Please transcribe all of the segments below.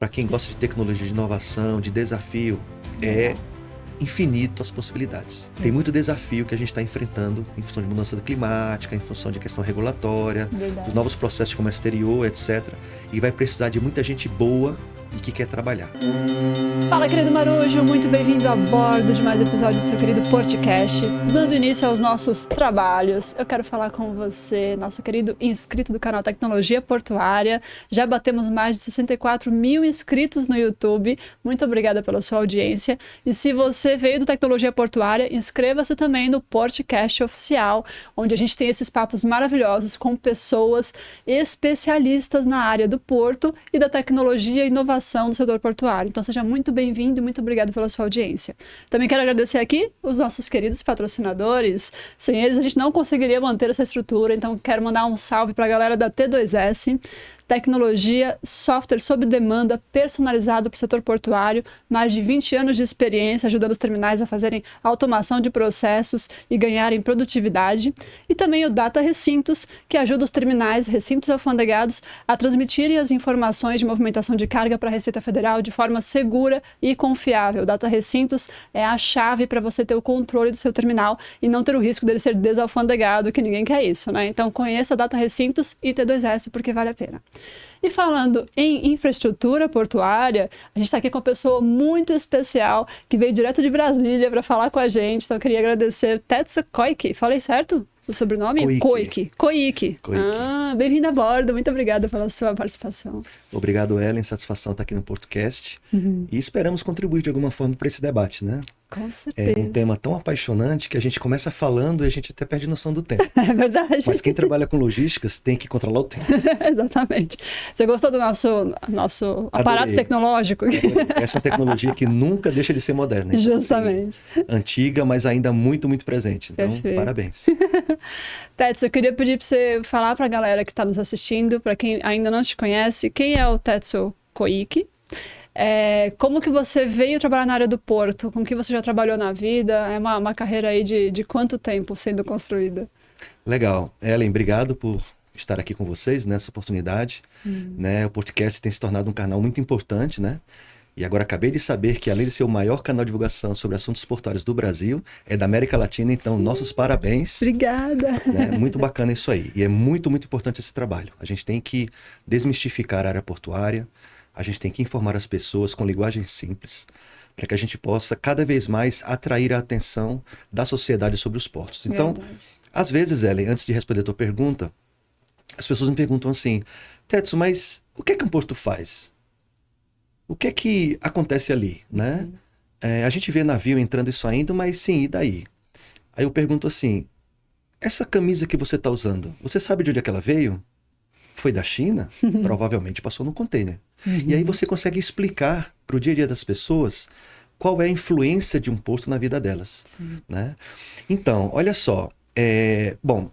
Para quem gosta de tecnologia, de inovação, de desafio, é infinito as possibilidades. Tem muito desafio que a gente está enfrentando em função de mudança climática, em função de questão regulatória, dos novos processos de comércio exterior, etc. E vai precisar de muita gente boa e que quer trabalhar. Fala, querido Marujo, muito bem-vindo a bordo de mais um episódio do seu querido Portcast. Dando início aos nossos trabalhos, eu quero falar com você, nosso querido inscrito do canal Tecnologia Portuária. Já batemos mais de 64 mil inscritos no YouTube. Muito obrigada pela sua audiência. E se você veio do Tecnologia Portuária, inscreva-se também no Portcast Oficial, onde a gente tem esses papos maravilhosos com pessoas especialistas na área do porto e da tecnologia e inovação do setor portuário. Então seja muito bem-vindo e muito obrigado pela sua audiência. Também quero agradecer aqui os nossos queridos patrocinadores. Sem eles a gente não conseguiria manter essa estrutura, então quero mandar um salve para a galera da T2S. Tecnologia, software sob demanda, personalizado para o setor portuário, mais de 20 anos de experiência ajudando os terminais a fazerem automação de processos e ganharem produtividade. E também o Data Recintos, que ajuda os terminais, recintos alfandegados, a transmitirem as informações de movimentação de carga para a Receita Federal de forma segura e confiável. O Data Recintos é a chave para você ter o controle do seu terminal e não ter o risco dele ser desalfandegado, que ninguém quer isso, né? Então conheça Data Recintos e T2S porque vale a pena. E falando em infraestrutura portuária, a gente está aqui com uma pessoa muito especial que veio direto de Brasília para falar com a gente. Então eu queria agradecer Tetsu Koike. Falei certo o sobrenome? Koike. Bem-vindo a bordo. Muito obrigada pela sua participação. Obrigado, Ellen. Satisfação estar aqui no Portcast. E esperamos contribuir de alguma forma para esse debate, né? Com certeza. É um tema tão apaixonante que a gente começa falando e a gente até perde noção do tempo. É verdade. Mas quem trabalha com logísticas tem que controlar o tempo. Exatamente. Você gostou do nosso aparato tecnológico? Essa é uma tecnologia que nunca deixa de ser moderna. Então, justamente. Assim, antiga, mas ainda muito, muito presente. Então, perfeito. Parabéns. Tetsu, eu queria pedir para você falar para a galera que está nos assistindo, para quem ainda não te conhece, quem é o Tetsu Koike? Como que você veio trabalhar na área do porto? Com que você já trabalhou na vida? É uma carreira aí de quanto tempo sendo construída? Legal. Ellen, obrigado por estar aqui com vocês nessa oportunidade. Né? O Portcast tem se tornado um canal muito importante, né? E agora acabei de saber que, além de ser o maior canal de divulgação sobre assuntos portuários do Brasil, é da América Latina, então nossos parabéns. Obrigada. Né? Muito bacana isso aí. E é muito, muito importante esse trabalho. A gente tem que desmistificar a área portuária, a gente tem que informar as pessoas com linguagem simples, para que a gente possa cada vez mais atrair a atenção da sociedade sobre os portos. Então, às vezes, Ellen, antes de responder a tua pergunta, as pessoas me perguntam assim, Tetsu, mas o que é que um porto faz? O que é que acontece ali, né? A gente vê navio entrando e saindo, mas sim, e daí? Aí eu pergunto assim, essa camisa que você está usando, você sabe de onde é que ela veio? Foi da China? Provavelmente passou num container. E aí você consegue explicar para o dia a dia das pessoas qual é a influência de um porto na vida delas. Né? Então, olha só. Bom,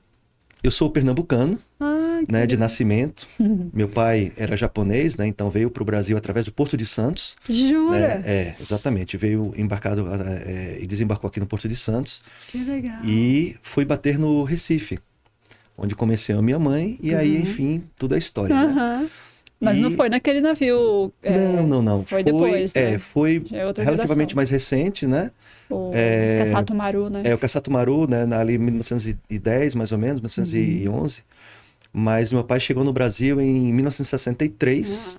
eu sou pernambucano, né, de nascimento. Meu pai era japonês, né, então veio para o Brasil através do Porto de Santos. Jura? Exatamente. Veio embarcado e desembarcou aqui no Porto de Santos. Que legal. E fui bater no Recife, onde conheci a minha mãe, e aí, enfim, tudo é história, né? Mas não foi naquele navio... Não. Foi depois, né? Foi relativamente mais recente, né? O Kassato Maru, né? O Kassato Maru, né? Ali em 1910, mais ou menos, 1911. Mas meu pai chegou no Brasil em 1963,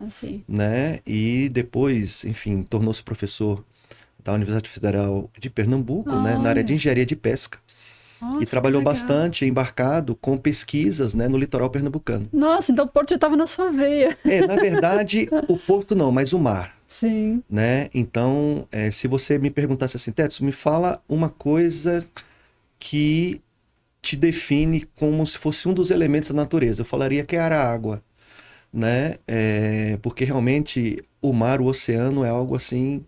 né? E depois, enfim, tornou-se professor da Universidade Federal de Pernambuco, né? Na área de engenharia de pesca. Nossa, e trabalhou bastante embarcado com pesquisas, né, no litoral pernambucano. Nossa, então o porto já estava na sua veia. Na verdade, o porto não, mas o mar. Sim. Né? Então, se você me perguntasse assim, Tetsu, me fala uma coisa que te define como se fosse um dos elementos da natureza. Eu falaria que era a água. Né? Porque realmente o mar, o oceano é algo assim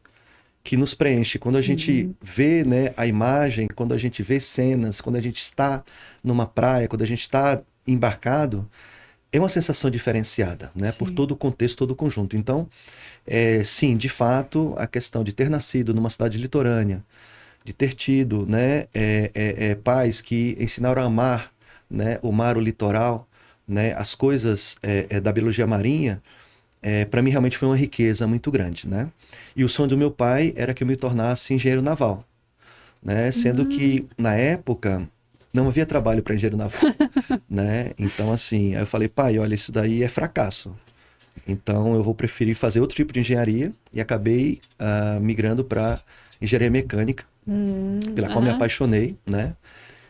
que nos preenche. Quando a gente vê, né, a imagem, quando a gente vê cenas, quando a gente está numa praia, quando a gente está embarcado, é uma sensação diferenciada, né? Por todo o contexto, todo o conjunto. Então, sim, de fato, a questão de ter nascido numa cidade litorânea, de ter tido, né, pais que ensinaram a amar, né, o mar, o litoral, né, as coisas da biologia marinha, para mim realmente foi uma riqueza muito grande, né? E o sonho do meu pai era que eu me tornasse engenheiro naval, né? Sendo que, na época, não havia trabalho para engenheiro naval, né? Então, assim, aí eu falei, pai, olha, isso daí é fracasso. Então, eu vou preferir fazer outro tipo de engenharia e acabei migrando para engenharia mecânica, pela qual me Aham. apaixonei, né?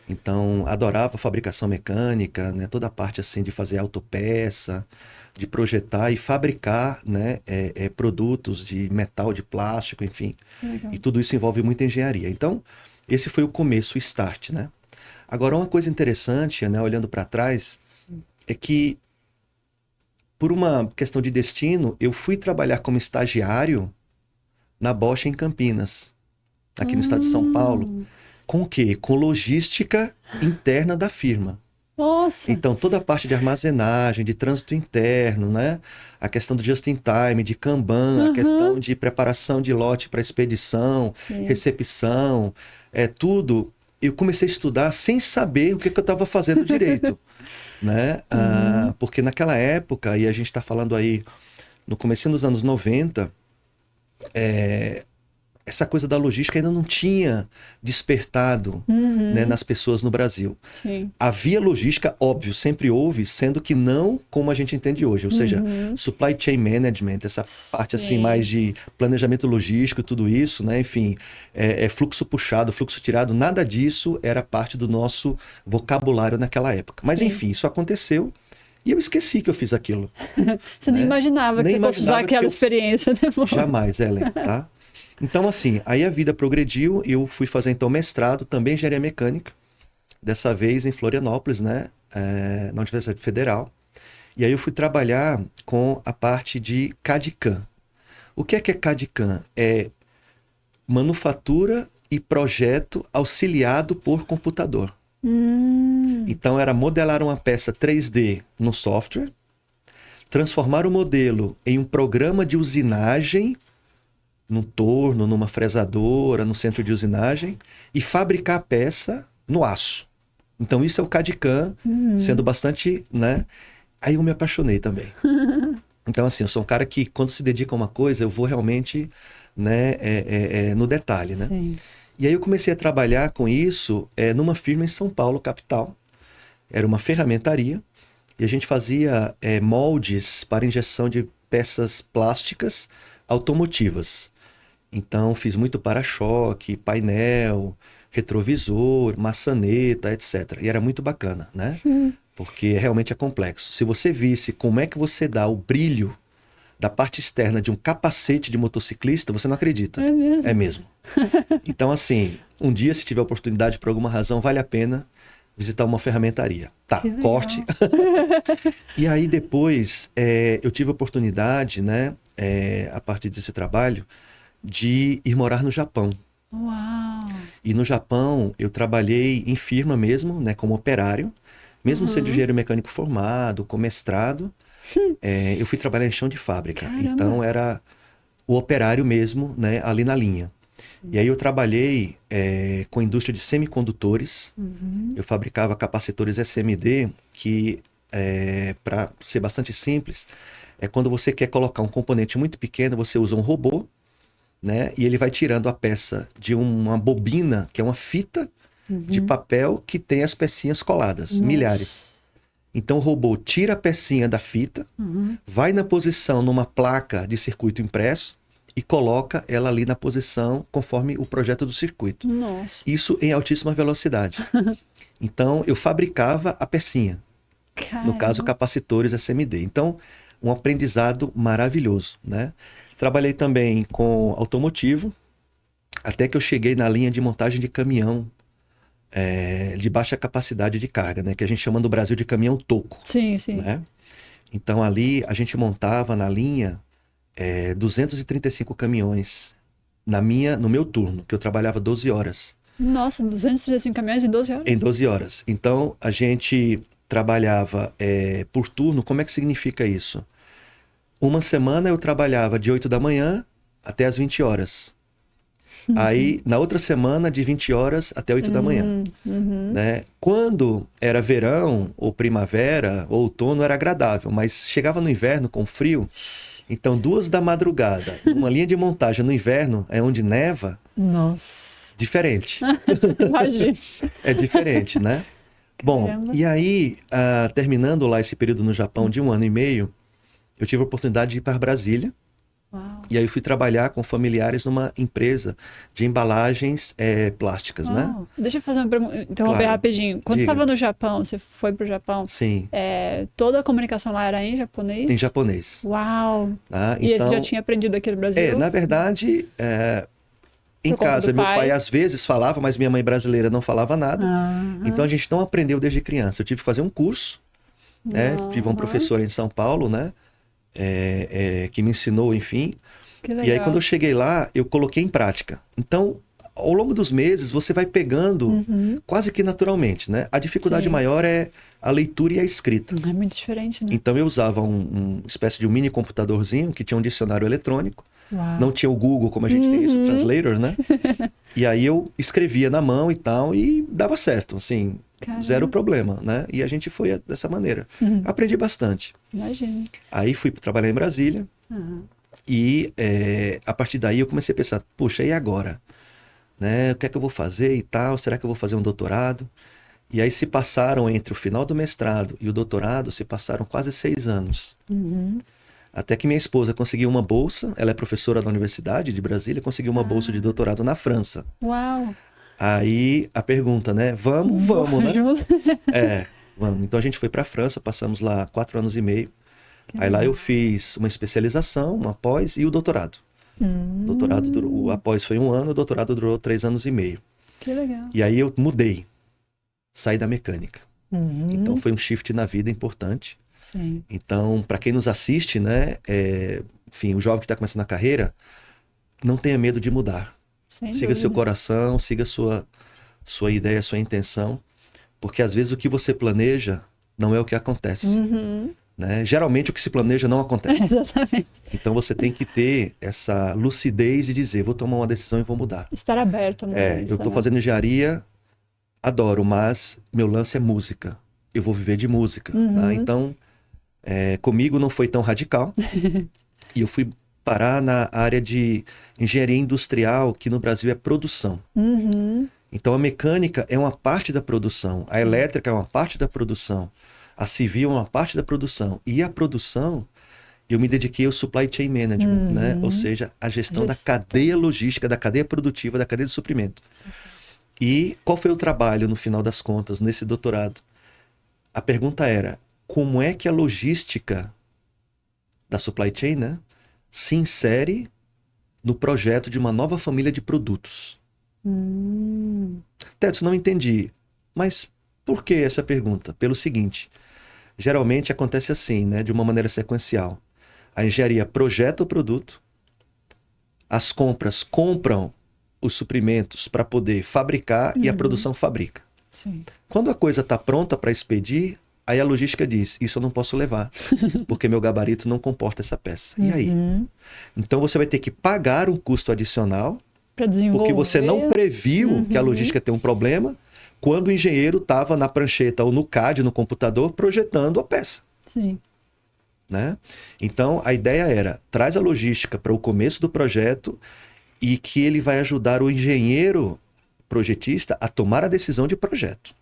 Então, adorava fabricação mecânica, né? Toda a parte, assim, de fazer autopeça, de projetar e fabricar, né? Produtos de metal, de plástico, enfim. Que legal. E tudo isso envolve muita engenharia. Então, esse foi o começo, o start, né? Agora, uma coisa interessante, né? Olhando para trás, é que, por uma questão de destino, eu fui trabalhar como estagiário na Bosch em Campinas, aqui no estado de São Paulo. Hum. Com o quê? Com logística interna da firma. Nossa. Então, toda a parte de armazenagem, de trânsito interno, né? A questão do just in time, de Kanban, a Aham. questão de preparação de lote para expedição, Sim. recepção, tudo. Eu comecei a estudar sem saber o que eu estava fazendo direito, né? Uhum. Porque naquela época, e a gente está falando aí no comecinho dos anos 90, essa coisa da logística ainda não tinha despertado, né, Uhum. nas pessoas no Brasil. Sim. Havia logística, óbvio, sempre houve, sendo que não como a gente entende hoje. Ou seja, Uhum. supply chain management, essa parte assim mais Sim. de planejamento logístico, tudo isso, né? Enfim, fluxo puxado, fluxo tirado, nada disso era parte do nosso vocabulário naquela época. Mas Sim. enfim, isso aconteceu e eu esqueci que eu fiz aquilo, Você nem né? imaginava que Nem você fosse usar imaginava que aquela eu experiência depois. jamais, Ellen, tá? Então assim, aí a vida progrediu, eu fui fazer então mestrado, também em engenharia mecânica, dessa vez em Florianópolis, né? Na Universidade Federal. E aí eu fui trabalhar com a parte de CAD/CAM. O que é CAD/CAM? É manufatura e projeto auxiliado por computador. Hum. Então era modelar uma peça 3D no software, transformar o modelo em um programa de usinagem, num torno, numa fresadora, no centro de usinagem, e fabricar a peça no aço. Então isso é o CAD/CAM, sendo bastante, né? Aí eu me apaixonei também. Então assim, eu sou um cara que quando se dedica a uma coisa, eu vou realmente, né, no detalhe, né? Sim. E aí eu comecei a trabalhar com isso numa firma em São Paulo, capital. Era uma ferramentaria e a gente fazia moldes para injeção de peças plásticas automotivas. Então fiz muito para-choque, painel, retrovisor, maçaneta, etc. E era muito bacana, né? Porque realmente é complexo. Se você visse como é que você dá o brilho da parte externa de um capacete de motociclista, você não acredita. É É mesmo. mesmo. Então, assim, um dia, se tiver oportunidade por alguma razão, vale a pena visitar uma ferramentaria. Tá, Que legal. corte. E aí depois eu tive a oportunidade, né, a partir desse trabalho, de ir morar no Japão. Uau. E no Japão eu trabalhei em firma mesmo, né, como operário, mesmo sendo engenheiro mecânico formado, com mestrado, eu fui trabalhar em chão de fábrica. Caramba. Então era o operário mesmo, né, ali na linha. E aí eu trabalhei com a indústria de semicondutores. Eu fabricava capacitores SMD que, para ser bastante simples, quando você quer colocar um componente muito pequeno, você usa um robô, né? E ele vai tirando a peça de uma bobina, que é uma fita de papel que tem as pecinhas coladas, milhares. Então o robô tira a pecinha da fita, vai na posição numa placa de circuito impresso e coloca ela ali na posição conforme o projeto do circuito. Nossa. Isso em altíssima velocidade. Então eu fabricava a pecinha, no caso Caramba. capacitores SMD. Então um aprendizado maravilhoso, né? Trabalhei também com automotivo, até que eu cheguei na linha de montagem de caminhão de baixa capacidade de carga, né? Que a gente chama no Brasil de caminhão toco, Sim, sim. né? Então ali a gente montava na linha 235 caminhões no meu turno, que eu trabalhava 12 horas. Nossa, 235 caminhões em 12 horas? Em 12 horas. Então a gente trabalhava por turno. Como é que significa isso? Uma semana eu trabalhava de 8 da manhã até as 20 horas. Aí, na outra semana, de 20 horas até 8 da manhã. Né? Quando era verão, ou primavera, ou outono, era agradável. Mas chegava no inverno, com frio, então 2 da madrugada, uma linha de montagem no inverno, é onde neva, Nossa. diferente. Imagina. É diferente, né? Bom, Caramba. e aí, terminando lá esse período no Japão de 1 ano e meio, eu tive a oportunidade de ir para Brasília. Uau. E aí eu fui trabalhar com familiares numa empresa de embalagens plásticas, né? Uau. Deixa eu fazer uma pergunta, interromper Claro. rapidinho. Quando você Diga. estava no Japão, você foi pro Japão, Sim, toda a comunicação lá era em japonês? em japonês. Uau. Tá? E aí você já Então, tinha aprendido aqui no Brasil? na verdade, em Por conta casa, do meu pai pai? às vezes falava, mas minha mãe brasileira não falava nada. Aham. Então a gente não aprendeu desde criança. Eu tive que fazer um curso, né? Tive um Aham. professor em São Paulo, né? Que me ensinou, enfim. Que E aí, legal. quando eu cheguei lá, eu coloquei em prática. Então, ao longo dos meses, você vai pegando quase que naturalmente, né? A dificuldade Sim. maior é a leitura e a escrita. É muito diferente, né? Então, eu usava uma espécie de um mini computadorzinho que tinha um dicionário eletrônico. Uau. Não tinha o Google, como a gente tem isso, o Translator, né? E aí eu escrevia na mão e tal, e dava certo, assim, Caramba. zero problema, né? E a gente foi dessa maneira. Aprendi bastante. Imagina. Aí fui trabalhar em Brasília. Aham. E a partir daí eu comecei a pensar, puxa, e agora? Né? O que é que eu vou fazer e tal? Será que eu vou fazer um doutorado? E aí se passaram entre o final do mestrado e o doutorado, se passaram quase 6 anos. Até que minha esposa conseguiu uma bolsa, ela é professora da Universidade de Brasília, conseguiu uma bolsa de doutorado na França. Uau. Aí a pergunta, né? Vamos, né? Juntos. Vamos. Então a gente foi para a França, passamos lá 4 anos e meio. Aí lá eu fiz uma especialização, uma pós e o doutorado. O doutorado durou, a pós foi 1 ano, o doutorado durou 3 anos e meio. Que legal. E aí eu mudei, saí da mecânica. Uhum. Então foi um shift na vida importante. Sim. Então, para quem nos assiste, né, enfim, o jovem que está começando a carreira, não tenha medo de mudar. Sem Siga seu dúvida. coração, siga sua ideia, sua intenção, porque às vezes o que você planeja não é o que acontece. Né? Geralmente o que se planeja não acontece. Exatamente. Então você tem que ter essa lucidez de dizer, vou tomar uma decisão e vou mudar. Estar aberto a mudança, Eu estou né? fazendo engenharia, adoro, mas meu lance é música. Eu vou viver de música. Tá? Então, comigo não foi tão radical. E eu fui parar na área de engenharia industrial, que no Brasil é produção. Então a mecânica é uma parte da produção, a elétrica é uma parte da produção, a civil é uma parte da produção. E a produção, eu me dediquei ao supply chain management, né? Ou seja, a gestão da cadeia logística, da cadeia produtiva, da cadeia de suprimento. E qual foi o trabalho, no final das contas, nesse doutorado? A pergunta era, como é que a logística da supply chain, né, se insere no projeto de uma nova família de produtos? Tedson, não entendi. Mas por que essa pergunta? Pelo seguinte, geralmente acontece assim, né, de uma maneira sequencial. A engenharia projeta o produto, as compras compram os suprimentos para poder fabricar e a produção fabrica. Sim. Quando a coisa está pronta para expedir, aí a logística diz, isso eu não posso levar, porque meu gabarito não comporta essa peça. E aí? Então você vai ter que pagar um custo adicional, Para desenvolver. porque você não previu que a logística tem um problema, quando o engenheiro estava na prancheta ou no CAD, no computador, projetando a peça. Sim. Né? Então, a ideia era, traz a logística para o começo do projeto e que ele vai ajudar o engenheiro projetista a tomar a decisão de projeto.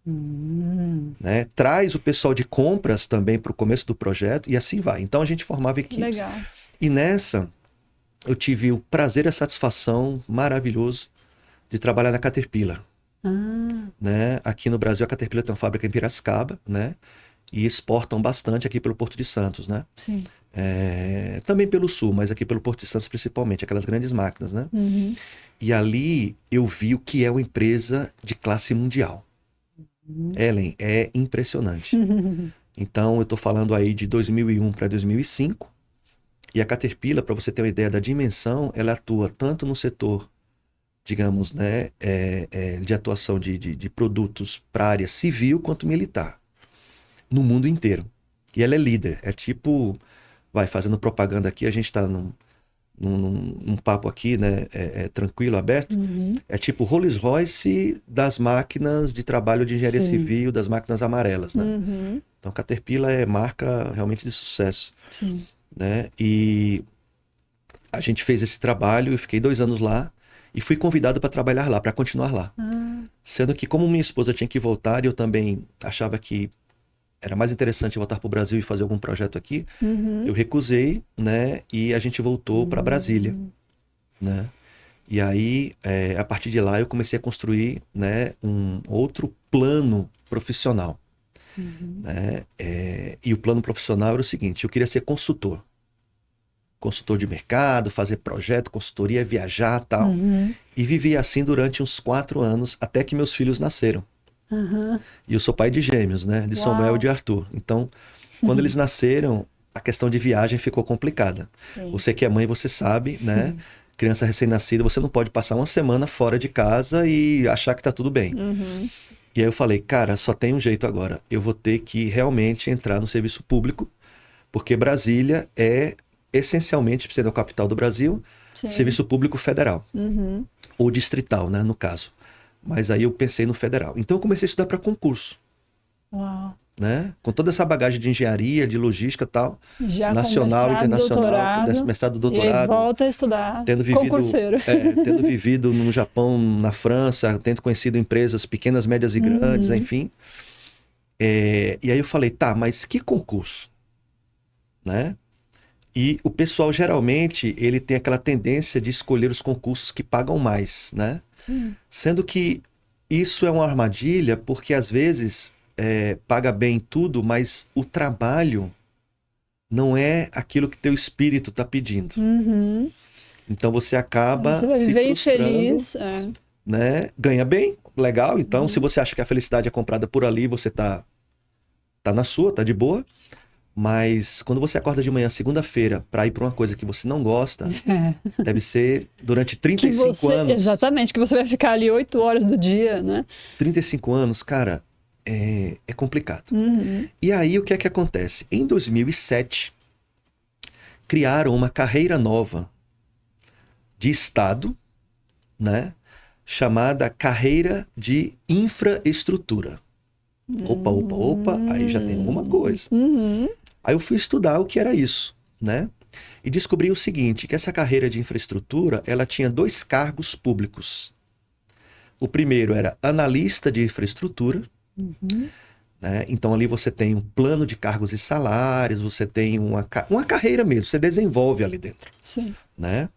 Né? Traz o pessoal de compras também para o começo do projeto e assim vai. Então, a gente formava equipes. Legal. E nessa, eu tive o prazer e a satisfação maravilhoso de trabalhar na Caterpillar. Né? Aqui no Brasil, a Caterpillar tem uma fábrica em Piracicaba, né? E exportam bastante aqui pelo Porto de Santos, né? Sim. Também pelo Sul, mas aqui pelo Porto de Santos principalmente, aquelas grandes máquinas, né? E ali eu vi o que é uma empresa de classe mundial. Ellen, é impressionante. Então, eu estou falando aí de 2001 para 2005, e a Caterpillar, para você ter uma ideia da dimensão, ela atua tanto no setor, digamos, né, de atuação de produtos para a área civil quanto militar, no mundo inteiro. E ela é líder, é tipo, vai fazendo propaganda aqui, a gente está num papo aqui, né, tranquilo, aberto, Uhum. é tipo Rolls-Royce das máquinas de trabalho de engenharia Sim. civil, das máquinas amarelas, né? Uhum. Então, Caterpillar é marca realmente de sucesso, Sim. né? E a gente fez esse trabalho, eu fiquei 2 anos lá e fui convidado para trabalhar lá, para continuar lá. Ah, Sendo que como minha esposa tinha que voltar e eu também achava que era mais interessante voltar para o Brasil e fazer algum projeto aqui, uhum. eu recusei, né? E a gente voltou para Brasília, né? E aí, a partir de lá, eu comecei a construir, né, um outro plano profissional, Uhum. né? E o plano profissional era o seguinte: eu queria ser consultor. Consultor de mercado, fazer projeto, consultoria, viajar tal. Uhum. E vivi assim durante uns 4 anos, até que meus filhos nasceram. Aham. E eu sou pai de gêmeos, né? De Samuel e Uau. de Arthur. Então, quando eles nasceram, a questão de viagem ficou complicada. Sim. Você que é mãe, você sabe, né? Criança recém-nascida, você não pode passar uma semana fora de casa e achar que tá tudo bem. Uhum. E aí eu falei, cara, só tem um jeito agora. Eu vou ter que realmente entrar no serviço público, porque Brasília é essencialmente, sendo a capital do Brasil, Sim. serviço público federal, Uhum. ou distrital, né, no caso. Mas aí eu pensei no federal. Então eu comecei a estudar para concurso, Uau. né? Com toda essa bagagem de engenharia, de logística e tal, Já com nacional, mestrado, internacional, com doutorado, mestrado, e aí doutorado, volta a estudar tendo vivido, concurseiro. tendo vivido no Japão, na França, tendo conhecido empresas pequenas, médias e grandes, Uhum. enfim. E aí eu falei, tá, mas que concurso, né? E o pessoal geralmente ele tem aquela tendência de escolher os concursos que pagam mais, né? Sim. Sendo que isso é uma armadilha porque às vezes paga bem tudo, mas o trabalho não é aquilo que teu espírito está pedindo. Uhum. Então você Aí você acaba vai se viver frustrando, infeliz. É. né? Ganha bem, legal. Então, se Uhum. você acha que a felicidade é comprada por ali, você tá na sua, tá de boa. Mas quando você acorda de manhã, segunda-feira, para ir para uma coisa que você não gosta, É. deve ser durante Que 35 você, anos. exatamente, que você vai ficar ali 8 horas do dia, né? 35 anos, cara, é complicado. Uhum. E aí, o que é que acontece? Em 2007, criaram uma carreira nova de Estado, né? Chamada carreira de infraestrutura. Opa, opa, opa, aí já tem alguma coisa. Uhum. Aí eu fui estudar o que era isso, né? E descobri o seguinte, que essa carreira de infraestrutura, ela tinha 2 cargos públicos. O primeiro era analista de infraestrutura, Uhum. né? Então ali você tem um plano de cargos e salários, você tem uma carreira mesmo, você desenvolve ali dentro, Sim. né?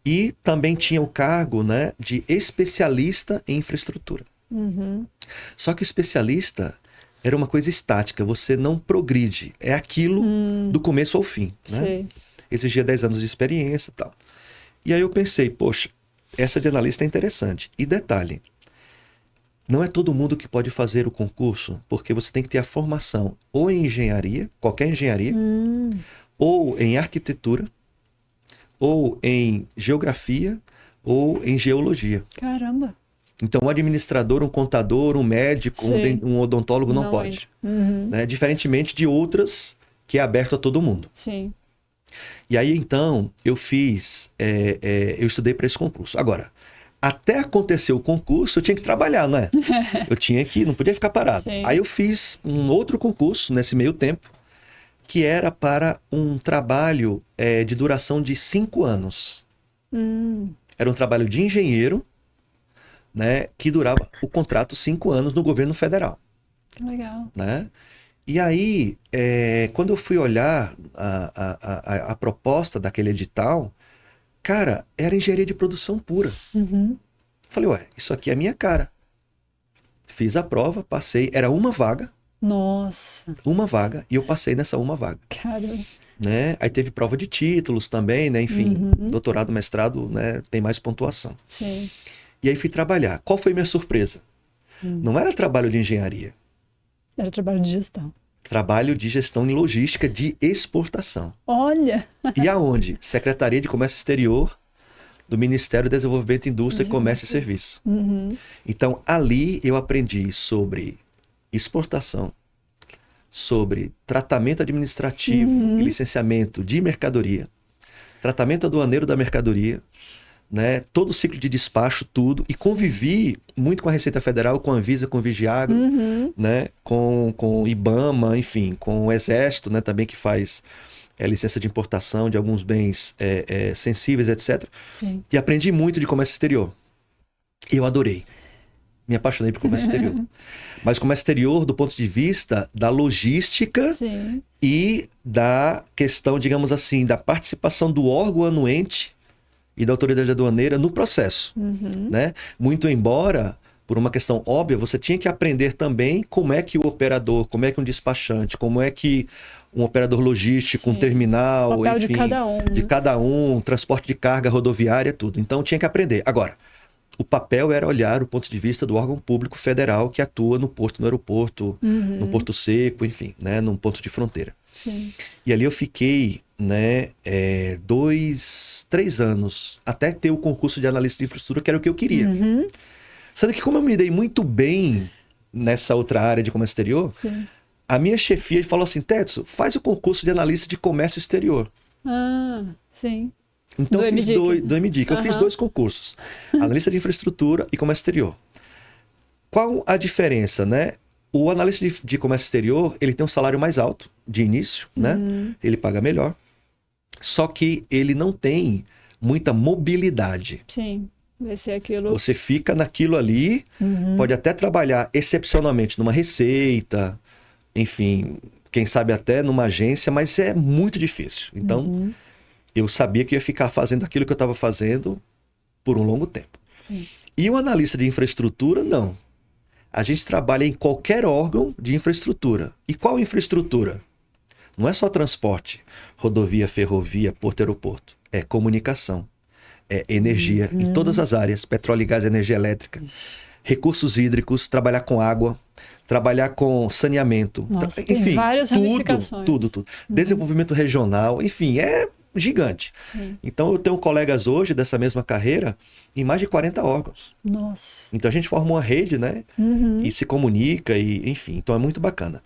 E também tinha o cargo, né, de especialista em infraestrutura. Uhum. Só que o especialista era uma coisa estática, você não progride, é aquilo do começo ao fim, né? Sei. Exigia 10 anos de experiência e tal. E aí eu pensei, poxa, essa de analista é interessante. E detalhe, não é todo mundo que pode fazer o concurso, porque você tem que ter a formação ou em engenharia, qualquer engenharia, ou em arquitetura, ou em geografia, ou em geologia. Caramba. Então, um administrador, um contador, um médico, Sei. um odontólogo não Não pode, entra. Uhum. né? Diferentemente de outras que é aberto a todo mundo. Sim. E aí, então, eu eu estudei para esse concurso. Agora, até acontecer o concurso, eu tinha que trabalhar, né? Eu tinha que, não podia ficar parado. Sim. Aí eu fiz um outro concurso nesse meio tempo, que era para um trabalho de duração de 5 anos. Era um trabalho de engenheiro, né, que durava o contrato 5 anos no governo federal, Que legal. né? E aí, quando eu fui olhar a proposta daquele edital, cara, era engenharia de produção pura. Uhum. Falei, ué, isso aqui é a minha cara. Fiz a prova, passei, era Nossa. uma vaga, e eu passei nessa uma vaga, Cara. né? Aí teve prova de títulos também, né? Enfim, doutorado, mestrado, né? Tem mais pontuação. Sim. E aí fui trabalhar. Qual foi minha surpresa? Não era trabalho de engenharia, Era trabalho de gestão. trabalho de gestão em logística de exportação. Olha. E aonde? Secretaria de Comércio Exterior do Ministério do Desenvolvimento, Indústria, Comércio e Serviço. Uhum. Então, ali eu aprendi sobre exportação, sobre tratamento administrativo e licenciamento de mercadoria, tratamento aduaneiro da mercadoria, né? Todo o ciclo de despacho, tudo. E convivi muito com a Receita Federal, com a Anvisa, com o Vigiagro, né? Com o IBAMA, enfim, com o Exército, né? Também que faz licença de importação de alguns bens sensíveis, etc. Sim. E aprendi muito de comércio exterior. Eu adorei. Me apaixonei por comércio exterior. Mas comércio exterior do ponto de vista da logística Sim. e da questão, digamos assim, da participação do órgão anuente e da autoridade aduaneira no processo, né? Muito embora, por uma questão óbvia, você tinha que aprender também como é que o operador, como é que um despachante, como é que um operador logístico, um terminal, papel enfim, de cada um, de né? cada um, transporte de carga rodoviária, tudo. Então tinha que aprender. Agora, o papel era olhar o ponto de vista do órgão público federal que atua no porto, no aeroporto, no porto seco, enfim, né, num ponto de fronteira. Sim. E ali eu fiquei, né, 3 anos, até ter o concurso de analista de infraestrutura, que era o que eu queria. Sendo que como eu me dei muito bem nessa outra área de comércio exterior, Sim. a minha chefia falou assim, Tetsu, faz o concurso de analista de comércio exterior. Ah, sim. Então Do eu fiz MDIC. do MDIC. Eu fiz 2 concursos, analista de infraestrutura e comércio exterior. Qual a diferença, né? O analista de comércio exterior, ele tem um salário mais alto de início, né? Ele paga melhor. Só que ele não tem muita mobilidade. Sim. Vai ser aquilo. Você fica naquilo ali, pode até trabalhar excepcionalmente numa receita, enfim, quem sabe até numa agência, mas é muito difícil. Então, eu sabia que ia ficar fazendo aquilo que eu estava fazendo por um longo tempo. Sim. E o analista de infraestrutura, não. A gente trabalha em qualquer órgão de infraestrutura. E qual infraestrutura? Não é só transporte, rodovia, ferrovia, porto, aeroporto. É comunicação, é energia em todas as áreas, petróleo e gás, energia elétrica, recursos hídricos, trabalhar com água, trabalhar com saneamento. Nossa, tem enfim, várias ramificações. tudo. Desenvolvimento regional, enfim, é gigante. Sim. Então eu tenho colegas hoje dessa mesma carreira em mais de 40 órgãos. Nossa. Então a gente forma uma rede, né? E se comunica, e enfim, então é muito bacana.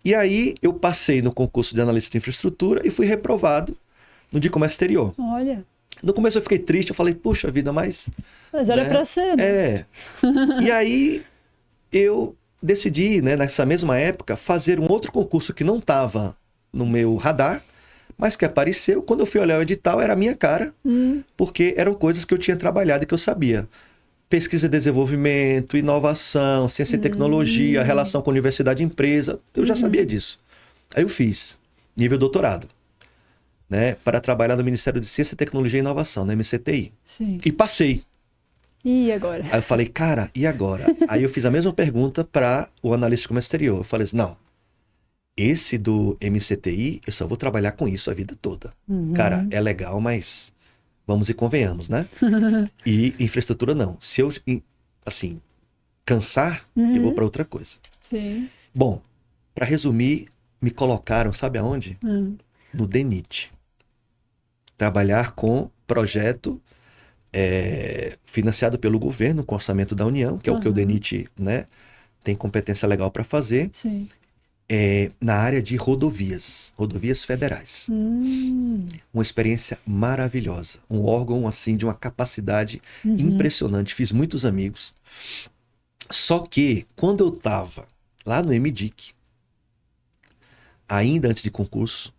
E aí eu passei no concurso de analista de infraestrutura e fui reprovado no de comércio exterior. Olha. No começo eu fiquei triste, eu falei, puxa vida, mas... Mas era né? pra ser, né? É. E aí eu decidi, né, nessa mesma época, fazer um outro concurso que não estava no meu radar, mas que apareceu. Quando eu fui olhar o edital, era a minha cara, porque eram coisas que eu tinha trabalhado e que eu sabia. Pesquisa e desenvolvimento, inovação, ciência e tecnologia, relação com universidade e empresa. Eu já sabia disso. Aí eu fiz, nível doutorado, né, para trabalhar no Ministério de Ciência, Tecnologia e Inovação, na MCTI. Sim. E passei. E agora? Aí eu falei, cara, e agora? Aí eu fiz a mesma pergunta para o analista de comércio exterior. Eu falei assim, não, esse do MCTI, eu só vou trabalhar com isso a vida toda. Cara, é legal, mas vamos e convenhamos, né? E infraestrutura não. Se eu, assim, cansar, eu vou para outra coisa. Sim. Bom, para resumir, me colocaram, sabe aonde? No DENIT. Trabalhar com projeto financiado pelo governo, com orçamento da União, que é o que o DENIT, né, tem competência legal para fazer, Sim. na área de rodovias federais. Uma experiência maravilhosa. Um órgão, assim, de uma capacidade impressionante. Fiz muitos amigos. Só que, quando eu estava lá no MDIC, ainda antes de concurso,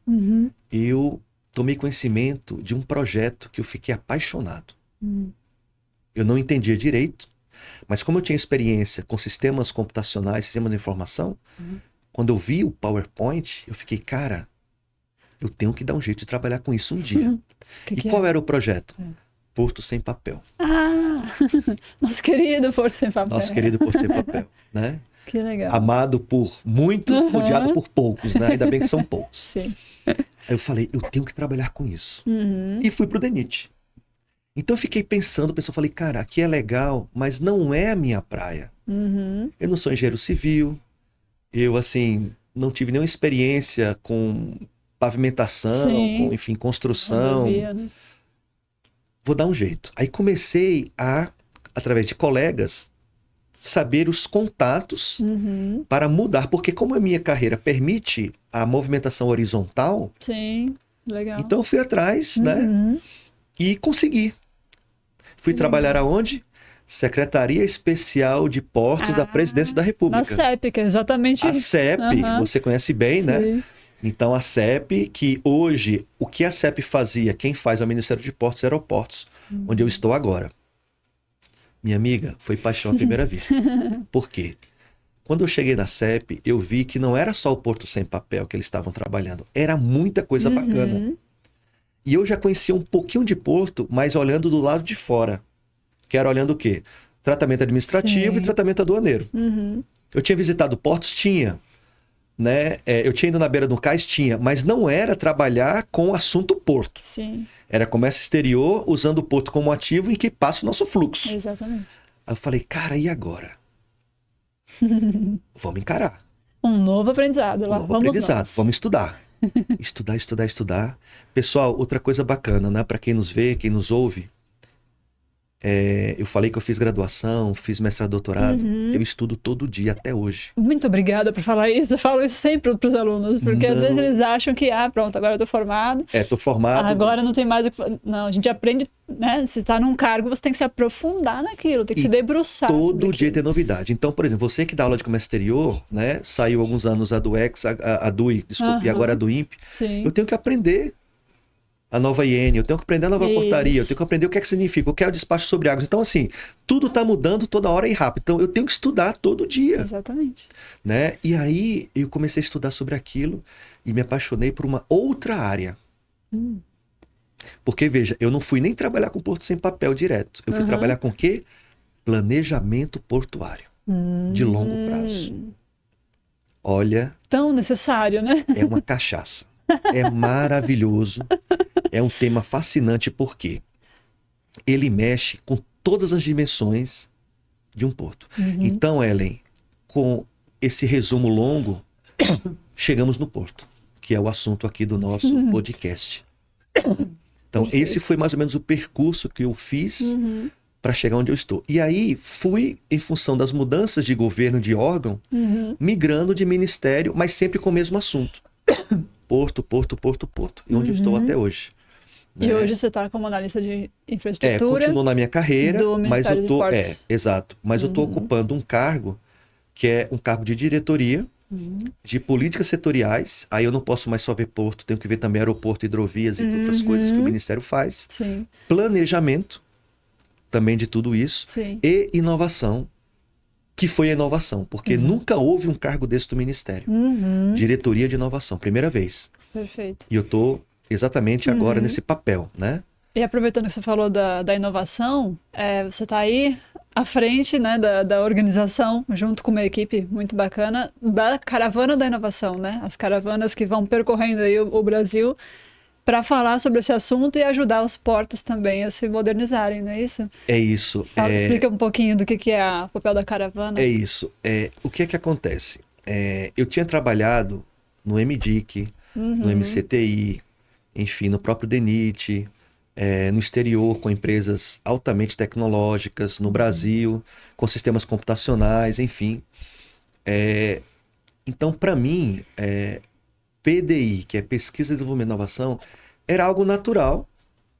eu tomei conhecimento de um projeto que eu fiquei apaixonado. Eu não entendia direito, mas como eu tinha experiência com sistemas computacionais, sistemas de informação, quando eu vi o PowerPoint, eu fiquei, cara, eu tenho que dar um jeito de trabalhar com isso um dia. E qual era o projeto? Porto Sem Papel. Ah! Nosso querido Porto Sem Papel. Nosso querido Porto Sem Papel, né? Que legal. Amado por muitos, odiado por poucos, né? Ainda bem que são poucos. Sim. Aí eu falei, eu tenho que trabalhar com isso. E fui pro DENIT. Então eu fiquei pensando, falei, cara, aqui é legal, mas não é a minha praia. Eu não sou engenheiro civil, eu, assim, não tive nenhuma experiência com pavimentação, com, enfim, construção. Rodovia, né? Vou dar um jeito. Aí comecei a, através de colegas, saber os contatos para mudar, porque como a minha carreira permite a movimentação horizontal, Sim. Legal. Então eu fui atrás, né? Uhum. E consegui. Fui trabalhar aonde? Secretaria Especial de Portos da Presidência da Na República. CEP, que é exatamente A isso. CEP, Aham. você conhece bem, né? Sim. Então a CEP, que hoje, o que a CEP fazia, quem faz é o Ministério de Portos e Aeroportos, onde eu estou agora. Minha amiga, foi paixão à primeira vista. Por quê? Quando eu cheguei na CEP, eu vi que não era só o Porto Sem Papel que eles estavam trabalhando, era muita coisa bacana. Uhum. E eu já conhecia um pouquinho de Porto, mas olhando do lado de fora. Que era olhando o quê? Tratamento administrativo e Sim. tratamento aduaneiro. Uhum. Eu tinha visitado portos? Tinha. Né? Eu tinha ido na beira do cais? Tinha. Mas não era trabalhar com o assunto porto. Sim, Era comércio exterior, usando o porto como ativo em que passa o nosso fluxo. exatamente. Aí eu falei, cara, e agora? Vamos encarar. Um novo aprendizado. Lá Novo vamos aprendizado. nós. Vamos estudar. Estudar, estudar, estudar. Pessoal, outra coisa bacana, né? Para quem nos vê, quem nos ouve, eu falei que eu fiz graduação, fiz mestrado, doutorado. Uhum. Eu estudo todo dia até hoje. Muito obrigada por falar isso. Eu falo isso sempre para os alunos, porque às Não. vezes eles acham que, pronto, agora eu tô formado, Tô formado. agora não tem mais o que... Não, a gente aprende, né? Se tá num cargo, você tem que se aprofundar naquilo, tem que E se debruçar sobre Todo dia aquilo. tem novidade. Então, por exemplo, você que dá aula de comércio exterior, né? Saiu há alguns anos a do Ex, a DUI, desculpa, e Aham. agora a do INPE. Sim. Eu tenho que aprender a nova IN, eu tenho que aprender a nova Isso. portaria, eu tenho que aprender o que é que significa, o que é o despacho sobre águas. Então, assim, tudo está mudando toda hora e rápido. Então, eu tenho que estudar todo dia, Exatamente. né? E aí, eu comecei a estudar sobre aquilo e me apaixonei por uma outra área. Hum. Porque, veja, eu não fui nem trabalhar com Porto Sem Papel direto. Eu fui Aham. trabalhar com o quê? Planejamento portuário, de longo prazo. Olha, Tão necessário, né? é uma cachaça. É maravilhoso. É um tema fascinante porque ele mexe com todas as dimensões de um porto. Então, Ellen, com esse resumo longo, chegamos no porto, que é o assunto aqui do nosso podcast. Então, Perfeito. esse foi mais ou menos o percurso que eu fiz para chegar onde eu estou. E aí, fui, em função das mudanças de governo, de órgão, migrando de ministério, mas sempre com o mesmo assunto. Porto, porto, porto, porto. E onde eu estou até hoje. E né? hoje você está como analista de infraestrutura. Continuo na minha carreira, do mas Ministério eu de tô, Portos. exato, mas eu tô ocupando um cargo que é um cargo de diretoria de políticas setoriais. Aí eu não posso mais só ver porto, tenho que ver também aeroporto, hidrovias e outras coisas que o Ministério faz. Sim, Planejamento também de tudo isso sim. e inovação, que foi a inovação, porque nunca houve um cargo desse do Ministério. Diretoria de inovação, primeira vez. Perfeito. E eu tô exatamente agora nesse papel, né? E aproveitando que você falou da inovação, você está aí à frente, né, da organização, junto com uma equipe muito bacana, da Caravana da Inovação, né? As caravanas que vão percorrendo aí o Brasil para falar sobre esse assunto e ajudar os portos também a se modernizarem, não é isso? É isso. Explica um pouquinho do que é o papel da caravana. É isso. O que é que acontece? Eu tinha trabalhado no MDIC, no MCTI, enfim, no próprio DENIT, no exterior com empresas altamente tecnológicas, no Brasil, com sistemas computacionais, enfim. Então, para mim, PDI, que é Pesquisa, Desenvolvimento e Inovação, era algo natural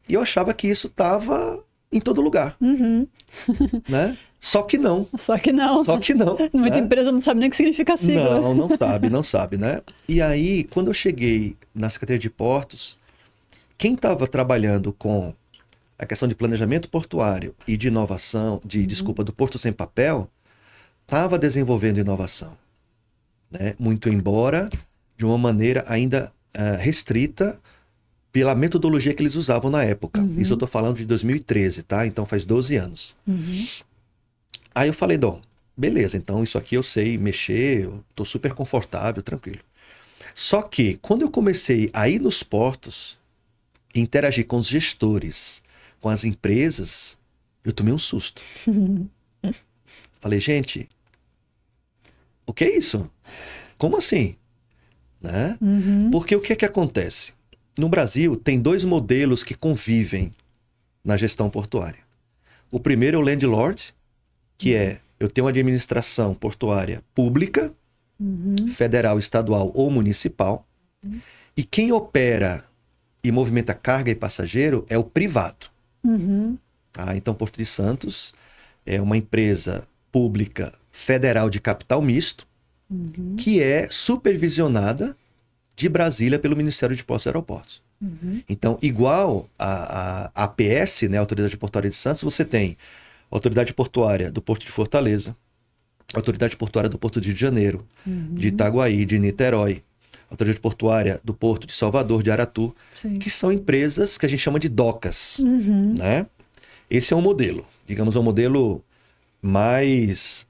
e eu achava que isso estava em todo lugar, né? Só que não. Só que não. Só que não. Muita né? empresa não sabe nem o que significa a sigla. Não sabe, né? E aí, quando eu cheguei na Secretaria de Portos, quem estava trabalhando com a questão de planejamento portuário e de inovação, desculpa, do Porto Sem Papel, estava desenvolvendo inovação, né? Muito embora de uma maneira ainda restrita pela metodologia que eles usavam na época. Isso eu estou falando de 2013, tá? Então faz 12 anos. Aí eu falei, Dom, beleza, então isso aqui eu sei mexer, eu tô super confortável, tranquilo. Só que, quando eu comecei a ir nos portos, interagir com os gestores, com as empresas, eu tomei um susto. Falei, gente, o que é isso? Como assim? Né? Porque o que é que acontece? No Brasil, tem dois modelos que convivem na gestão portuária. O primeiro é o landlord, que eu tenho uma administração portuária pública, federal, estadual ou municipal, e quem opera e movimenta carga e passageiro é o privado. Uhum. Tá? Então, Porto de Santos é uma empresa pública federal de capital misto Uhum. que é supervisionada de Brasília pelo Ministério de Portos e Aeroportos. Uhum. Então, igual a APS, né, a Autoridade Portuária de Santos, você tem a Autoridade Portuária do Porto de Fortaleza, a Autoridade Portuária do Porto de Rio de Janeiro, de Itaguaí, de Niterói, a Autoridade Portuária do Porto de Salvador, de Aratu, Sim. que são empresas que a gente chama de docas, Uhum. né? Esse é um modelo, digamos, é um modelo mais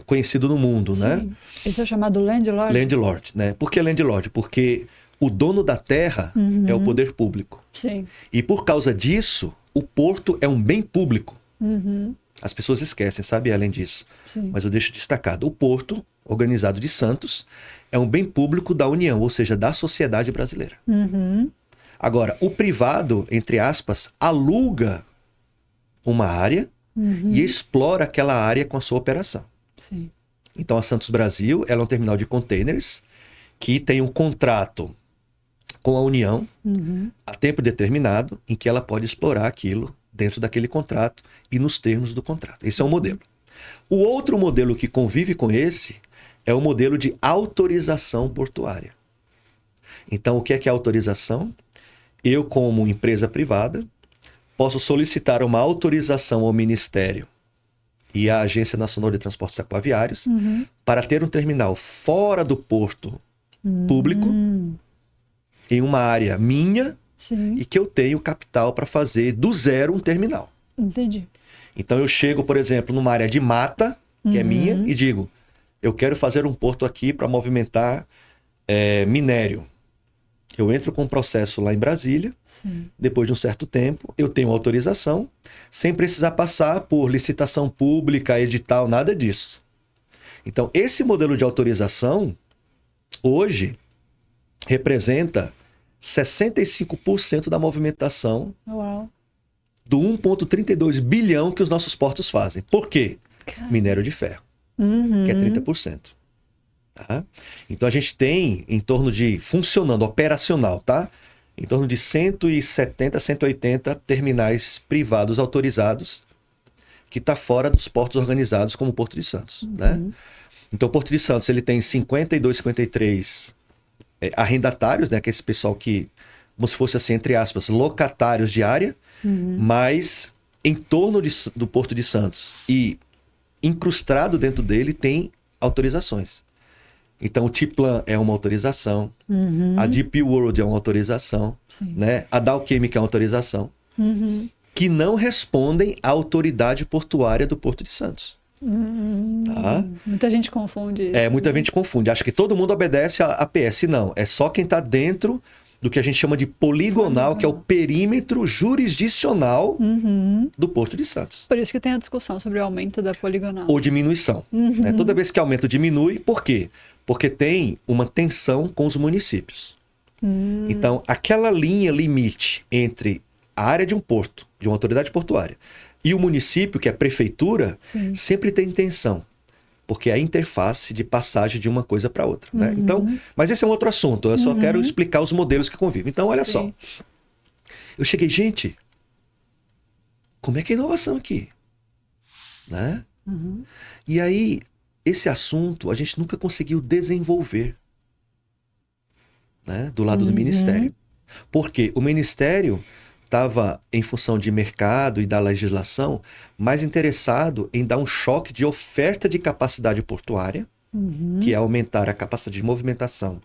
conhecido no mundo, né? Sim. Esse é o chamado landlord? Landlord, né? Por que landlord? Porque o dono da terra é o poder público. Sim. E por causa disso, o porto é um bem público. Uhum. As pessoas esquecem, sabe? Além disso. Sim. Mas eu deixo destacado. O porto, organizado de Santos, é um bem público da União, ou seja, da sociedade brasileira. Uhum. Agora, o privado, entre aspas, aluga uma área e explora aquela área com a sua operação. Sim. Então, a Santos Brasil, ela é um terminal de containers que tem um contrato com a União a tempo determinado em que ela pode explorar aquilo dentro daquele contrato e nos termos do contrato. Esse é um modelo. O outro modelo que convive com esse é o modelo de autorização portuária. Então, o que é autorização? Eu, como empresa privada, posso solicitar uma autorização ao Ministério e à Agência Nacional de Transportes Aquaviários para ter um terminal fora do porto público, em uma área minha, Sim. e que eu tenho capital para fazer do zero um terminal. Entendi. Então eu chego, por exemplo, numa área de mata, que é minha, e digo, eu quero fazer um porto aqui para movimentar minério. Eu entro com um processo lá em Brasília, Sim. depois de um certo tempo, eu tenho autorização, sem precisar passar por licitação pública, edital, nada disso. Então, esse modelo de autorização, hoje, representa 65% da movimentação Uau. do 1,32 bilhão que os nossos portos fazem. Por quê? Minério de ferro, que é 30%. Tá? Então a gente tem em torno de, funcionando, operacional, tá? Em torno de 170, 180 terminais privados autorizados que está fora dos portos organizados como o Porto de Santos, né? Então o Porto de Santos ele tem 52, 53 arrendatários, né? Que é esse pessoal que, como se fosse assim, entre aspas, locatários de área, mas em torno do Porto de Santos e incrustado dentro dele tem autorizações. Então, o T-Plan é uma autorização, a DP World é uma autorização, né? A Dow Chemical é uma autorização, que não respondem à autoridade portuária do Porto de Santos. Tá? Muita gente confunde isso. Muita gente confunde. Acha que todo mundo obedece à APS. Não, é só quem está dentro do que a gente chama de poligonal, que é o perímetro jurisdicional do Porto de Santos. Por isso que tem a discussão sobre o aumento da poligonal. Ou diminuição. Né? Toda vez que aumenta ou diminui, por quê? Porque tem uma tensão com os municípios. Então, aquela linha limite entre a área de um porto, de uma autoridade portuária, e o município, que é a prefeitura, sempre tem tensão. Porque é a interface de passagem de uma coisa para outra. Né? Então, mas esse é um outro assunto. Eu só quero explicar os modelos que convivem. Então, olha só. Eu cheguei, gente, como é que é a inovação aqui? Né? E aí, esse assunto a gente nunca conseguiu desenvolver, né? Do lado do Ministério. Porque o Ministério estava, em função de mercado e da legislação, mais interessado em dar um choque de oferta de capacidade portuária, que é aumentar a capacidade de movimentação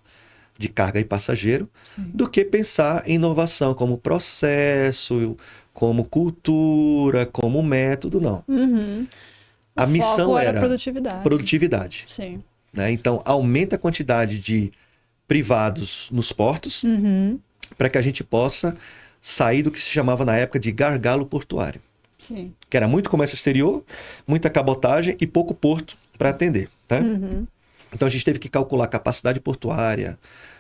de carga e passageiro, do que pensar em inovação como processo, como cultura, como método, não. A missão era produtividade. Sim. Né? Então, aumenta a quantidade de privados nos portos para que a gente possa sair do que se chamava na época de gargalo portuário. Sim. Que era muito comércio exterior, muita cabotagem e pouco porto para atender. Tá? Então, a gente teve que calcular capacidade portuária,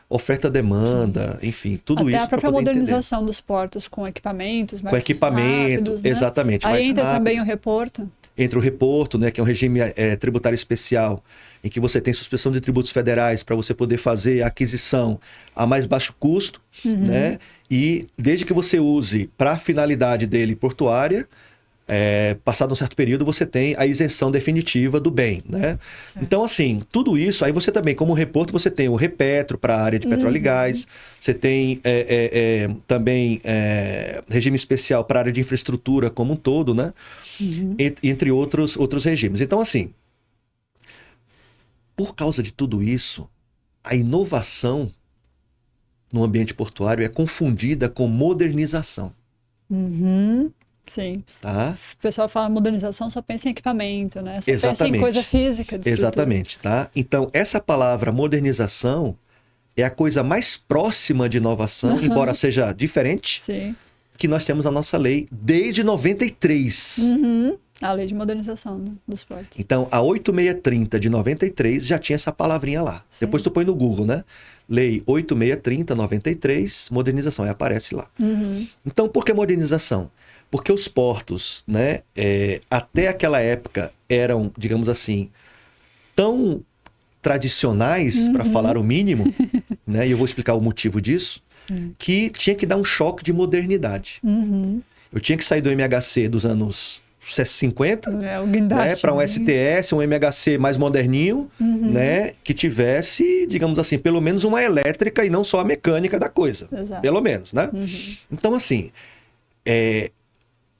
oferta-demanda, enfim, tudo até isso. A própria poder modernização entender. dos portos com equipamentos mais com equipamento, rápidos, né? exatamente. Aí mais entra rápido. também o reporto. entra o reporto, né, que é um regime tributário especial, em que você tem suspensão de tributos federais para você poder fazer a aquisição a mais baixo custo, né? E desde que você use para a finalidade dele portuária, passado um certo período, você tem a isenção definitiva do bem, né? Então, assim, tudo isso, aí você também, como reporto, você tem o Repetro para a área de petróleo e gás, você tem também regime especial para a área de infraestrutura como um todo, né? Entre outros regimes. Então, assim, por causa de tudo isso, a inovação no ambiente portuário é confundida com modernização. Sim. Tá? O pessoal fala modernização, só pensa em equipamento, né? Só Exatamente. pensa em coisa física de estrutura. Exatamente, tá? Então, essa palavra modernização é a coisa mais próxima de inovação, embora seja diferente, Sim. que nós temos a nossa lei desde 93. A lei de modernização, né, dos portos. Então, a 8630 de 93 já tinha essa palavrinha lá. Sim. Depois tu põe no Google, né? Lei 8630, 93, modernização, aí aparece lá. Então, por que modernização? Porque os portos, né, até aquela época eram, digamos assim, tão tradicionais, para falar o mínimo, né, e eu vou explicar o motivo disso, que tinha que dar um choque de modernidade. Eu tinha que sair do MHC dos anos 50, o guindaste, né, para um STS, um MHC mais moderninho, né, que tivesse, digamos assim, pelo menos uma elétrica e não só a mecânica da coisa. Exato. Pelo menos, né? Então, assim,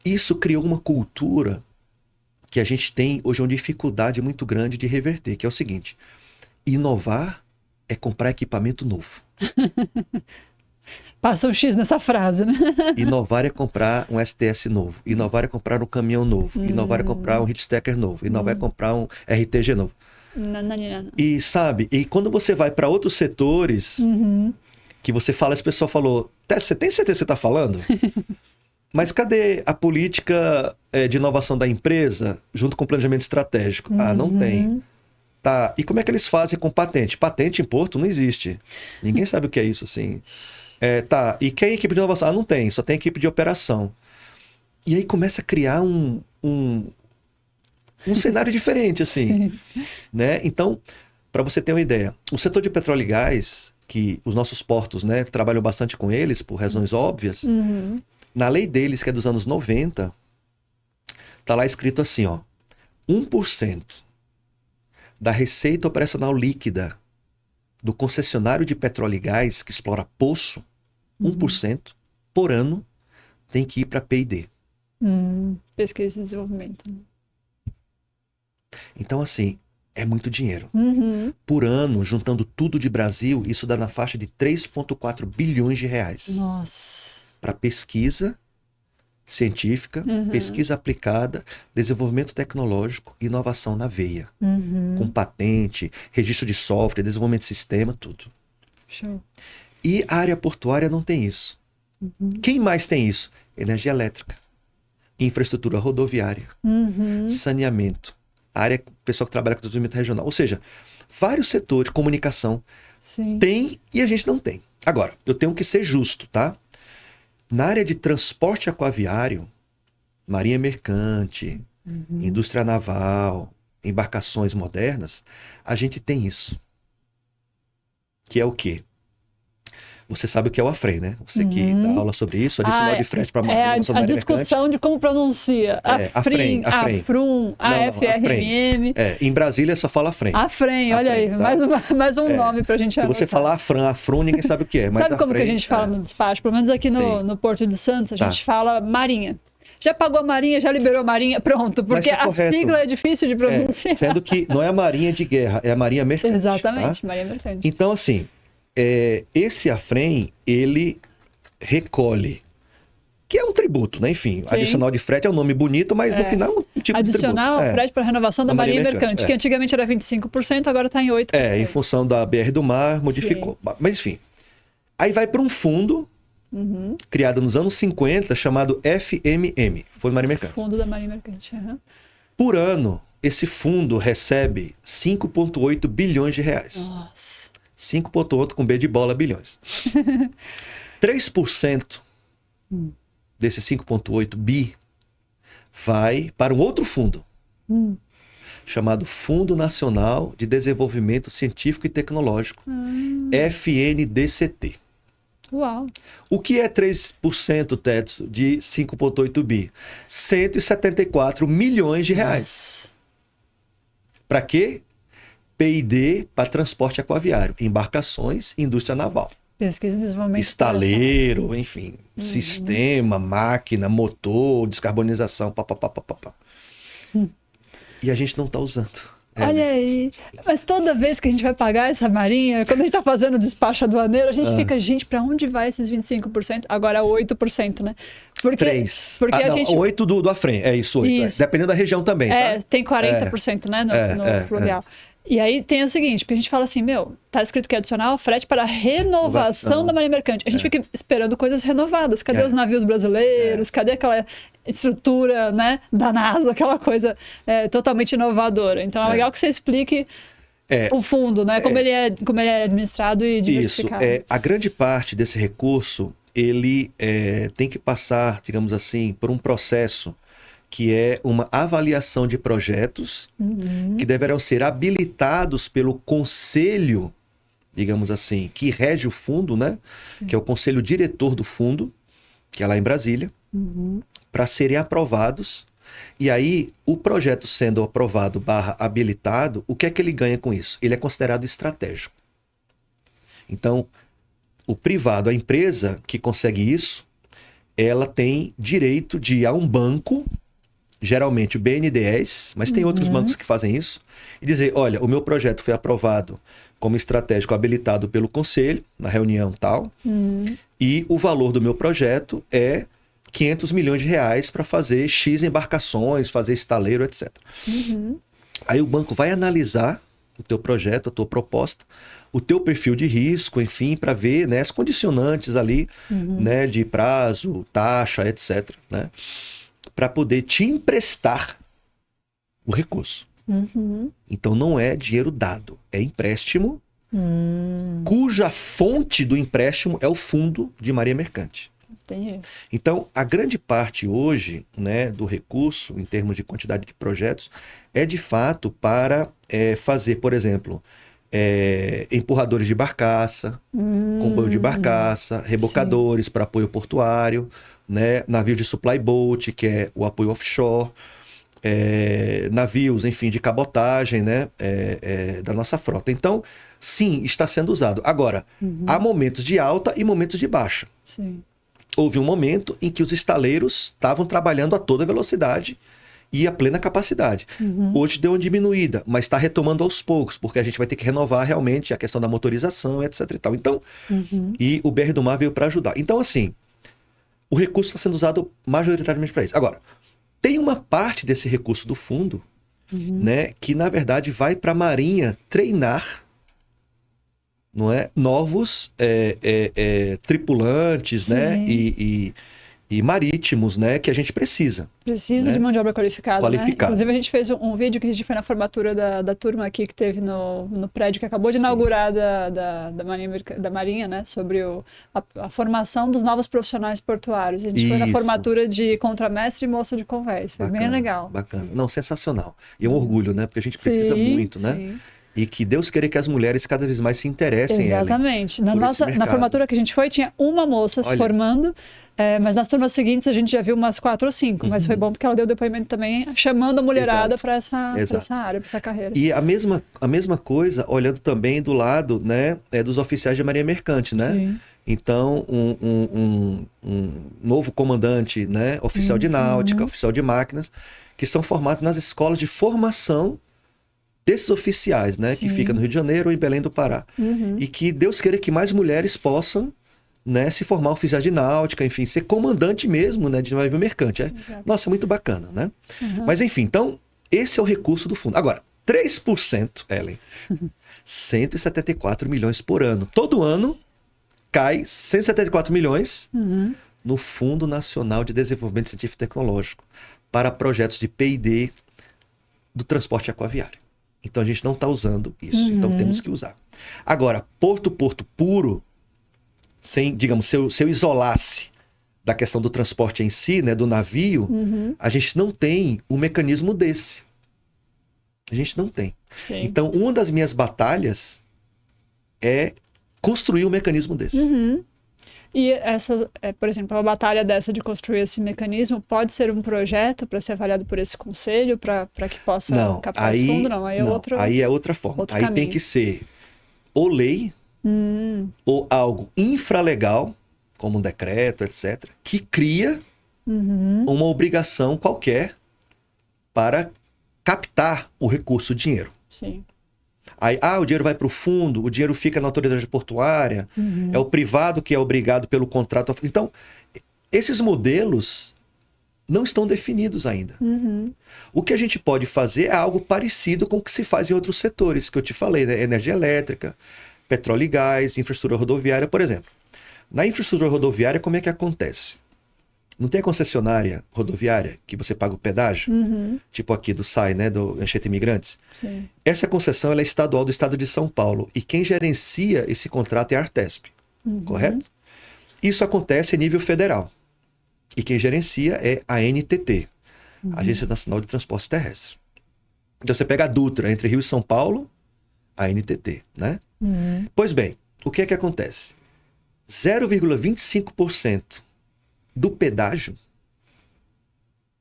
isso criou uma cultura que a gente tem hoje uma dificuldade muito grande de reverter, que é o seguinte: inovar é comprar equipamento novo. Passa um X nessa frase, né? Inovar é comprar um STS novo. Inovar é comprar um caminhão novo. Inovar é comprar um hitstacker novo. Inovar é comprar um RTG novo. Não. E sabe, e quando você vai para outros setores, que você fala, esse pessoal falou, você tem certeza que você está falando? Mas cadê a política de inovação da empresa junto com o planejamento estratégico? Ah, não tem. Tá, e como é que eles fazem com patente? Patente em Porto não existe. Ninguém sabe o que é isso, assim. Tá, e quem é a equipe de inovação? Ah, não tem, só tem equipe de operação. E aí começa a criar um cenário diferente, assim. Né? Então, para você ter uma ideia, o setor de petróleo e gás, que os nossos portos, né, trabalham bastante com eles, por razões óbvias, na lei deles, que é dos anos 90, tá lá escrito assim, ó, 1% da receita operacional líquida do concessionário de petróleo e gás que explora poço, 1% por ano tem que ir para P&D. Pesquisa e desenvolvimento. Então, assim, é muito dinheiro. Por ano, juntando tudo de Brasil, isso dá na faixa de 3,4 bilhões de reais. Nossa. Para pesquisa científica, pesquisa aplicada, desenvolvimento tecnológico e inovação na veia. Com patente, registro de software, desenvolvimento de sistema, tudo. Show. E a área portuária não tem isso. Quem mais tem isso? Energia elétrica, infraestrutura rodoviária, saneamento, área, pessoal que trabalha com desenvolvimento regional. Ou seja, vários setores, comunicação, tem e a gente não tem. Agora, eu tenho que ser justo, tá? Na área de transporte aquaviário, marinha mercante, indústria naval, embarcações modernas, a gente tem isso. Que é o quê? Você sabe o que é o AFREM, né? Você que dá aula sobre isso, adicional de frete para marinha mercante. A discussão de como pronuncia. AFREM, AFRUM, AFRMM. Em Brasília só fala AFREM. AFREM, olha aí, tá? mais um nome pra gente anotar. Se você falar AFRUM, ninguém sabe o que é. Mas sabe como que a gente fala no despacho? Pelo menos aqui no Porto de Santos, a gente fala marinha. Já pagou a marinha, já liberou a marinha, pronto. Porque a sigla é difícil de pronunciar. Sendo que não é a marinha de guerra, é a marinha mercante. Exatamente, tá? marinha mercante. Então, assim, esse AFREM, ele recolhe, que é um tributo, né? Enfim, adicional de frete é um nome bonito, mas no final é um tipo adicional de tributo. frete para renovação da marinha mercante, que antigamente era 25%, agora está em 8%. Em função da BR do Mar, modificou. Sim. Mas, enfim, aí vai para um fundo criado nos anos 50, chamado FMM, Fundo Marinha Mercante. Fundo da Marinha Mercante. Por ano, esse fundo recebe 5,8 bilhões de reais. Nossa. 5,8 com B de bola bilhões. 3% desse 5,8 bi vai para um outro fundo, chamado Fundo Nacional de Desenvolvimento Científico e Tecnológico, FNDCT. Uau. O que é 3%, Tetsu, de 5,8 bi? 174 milhões de reais. Para quê? P&D para transporte aquaviário, embarcações, indústria naval. Pesquisa e desenvolvimento. Estaleiro, enfim, sistema, máquina, motor, descarbonização, papapá. E a gente não está usando. Olha aí, mas toda vez que a gente vai pagar essa marinha, quando a gente tá fazendo o despacho aduaneiro, a gente fica, gente, pra onde vai esses 25%? Agora 8%, né? Porque, 3. Porque a não, gente... 8 do Afrem, é isso, 8. Isso. Dependendo da região também, tá? Tem 40%, né, no fluvial. E aí tem o seguinte, porque a gente fala assim, tá escrito que é adicional frete para renovação da marinha mercante. A gente fica esperando coisas renovadas. Cadê os navios brasileiros? Cadê aquela estrutura, né, da NASA? Aquela coisa totalmente inovadora. Então é legal que você explique o fundo, né? Como ele é administrado e diversificado. Isso. A grande parte desse recurso, ele tem que passar, digamos assim, por um processo que é uma avaliação de projetos que deverão ser habilitados pelo conselho, digamos assim, que rege o fundo, né? Sim. Que é o conselho diretor do fundo, que é lá em Brasília, para serem aprovados. E aí, o projeto sendo aprovado / habilitado, o que é que ele ganha com isso? Ele é considerado estratégico. Então, o privado, a empresa que consegue isso, ela tem direito de ir a um banco, geralmente o BNDES, mas tem outros bancos que fazem isso, e dizer, olha, o meu projeto foi aprovado como estratégico habilitado pelo conselho, na reunião tal, e o valor do meu projeto é 500 milhões de reais para fazer X embarcações, fazer estaleiro, etc. Aí o banco vai analisar o teu projeto, a tua proposta, o teu perfil de risco, enfim, para ver, né, as condicionantes ali, né, de prazo, taxa, etc., né, para poder te emprestar o recurso. Então não é dinheiro dado, é empréstimo, cuja fonte do empréstimo é o fundo de marinha mercante. Entendi. Então, a grande parte hoje, né, do recurso, em termos de quantidade de projetos, é de fato para fazer, por exemplo, empurradores de barcaça, comboio de barcaça, rebocadores para apoio portuário, né, navios de supply boat, que é o apoio offshore, navios, enfim, de cabotagem, né, da nossa frota. Então, sim, está sendo usado. Agora, há momentos de alta e momentos de baixa. Sim. Houve um momento em que os estaleiros estavam trabalhando a toda velocidade e a plena capacidade. Hoje deu uma diminuída, mas está retomando aos poucos, porque a gente vai ter que renovar realmente a questão da motorização, etc. e tal. Então, e o BR do Mar veio para ajudar. Então, assim, o recurso está sendo usado majoritariamente para isso. Agora, tem uma parte desse recurso do fundo, né, que na verdade vai para a Marinha treinar, não é, novos tripulantes, né, e marítimos, né, que a gente precisa. Precisa, né, de mão de obra qualificada. Né? Inclusive a gente fez um vídeo que a gente foi na formatura da turma aqui que teve no prédio que acabou de inaugurar da Marinha, né, sobre a formação dos novos profissionais portuários. A gente foi na formatura de contramestre e moço de convés. Foi bem legal. Bacana. Não, sensacional. E é um orgulho, né, porque a gente precisa muito, né? Sim. E que Deus queira que as mulheres cada vez mais se interessem. Exatamente. Na formatura que a gente foi, tinha uma moça se formando, mas nas turmas seguintes a gente já viu umas 4 ou 5. Mas foi bom porque ela deu depoimento também, chamando a mulherada para essa área, para essa carreira. E a mesma coisa, olhando também do lado, né, dos oficiais de marinha mercante, né? Sim. Então, um novo comandante, né, oficial de náutica, oficial de máquinas, que são formados nas escolas de formação desses oficiais, né, que fica no Rio de Janeiro ou em Belém do Pará. E que Deus queira que mais mulheres possam, né, se formar oficiais de náutica, enfim, ser comandante mesmo, né, de navio mercante. Nossa, é muito bacana, né? Mas enfim, então, esse é o recurso do fundo. Agora, 3%, Ellen, 174 milhões por ano. Todo ano cai 174 milhões no Fundo Nacional de Desenvolvimento Científico e Tecnológico para projetos de P&D do transporte aquaviário. Então a gente não está usando isso, então temos que usar. Agora, porto puro, sem, digamos, se eu isolasse da questão do transporte em si, né, do navio, a gente não tem um mecanismo desse. A gente não tem. Sim. Então, uma das minhas batalhas é construir um mecanismo desse. Uhum. E essa, por exemplo, a batalha dessa de construir esse mecanismo pode ser um projeto para ser avaliado por esse conselho, para que possa Não, captar esse fundo? Não, aí é outra forma. outro Aí tem caminho. que ser ou lei, ou algo infralegal, como um decreto, etc., que cria uma obrigação qualquer para captar o recurso, o dinheiro. Sim. Aí, o dinheiro vai para o fundo, o dinheiro fica na autoridade portuária, é o privado que é obrigado pelo contrato. Então, esses modelos não estão definidos ainda. O que a gente pode fazer é algo parecido com o que se faz em outros setores, que eu te falei, né? Energia elétrica, petróleo e gás, infraestrutura rodoviária, por exemplo. Na infraestrutura rodoviária, como é que acontece? Não tem a concessionária rodoviária que você paga o pedágio? Tipo aqui do SAI, né? Do Anchieta Imigrantes. Sim. Essa concessão ela é estadual do estado de São Paulo. E quem gerencia esse contrato é a Artesp. Correto? Isso acontece a nível federal. E quem gerencia é a ANTT, Agência Nacional de Transportes Terrestres. Então você pega a Dutra entre Rio e São Paulo, a ANTT, né? Pois bem, o que é que acontece? 0,25% do pedágio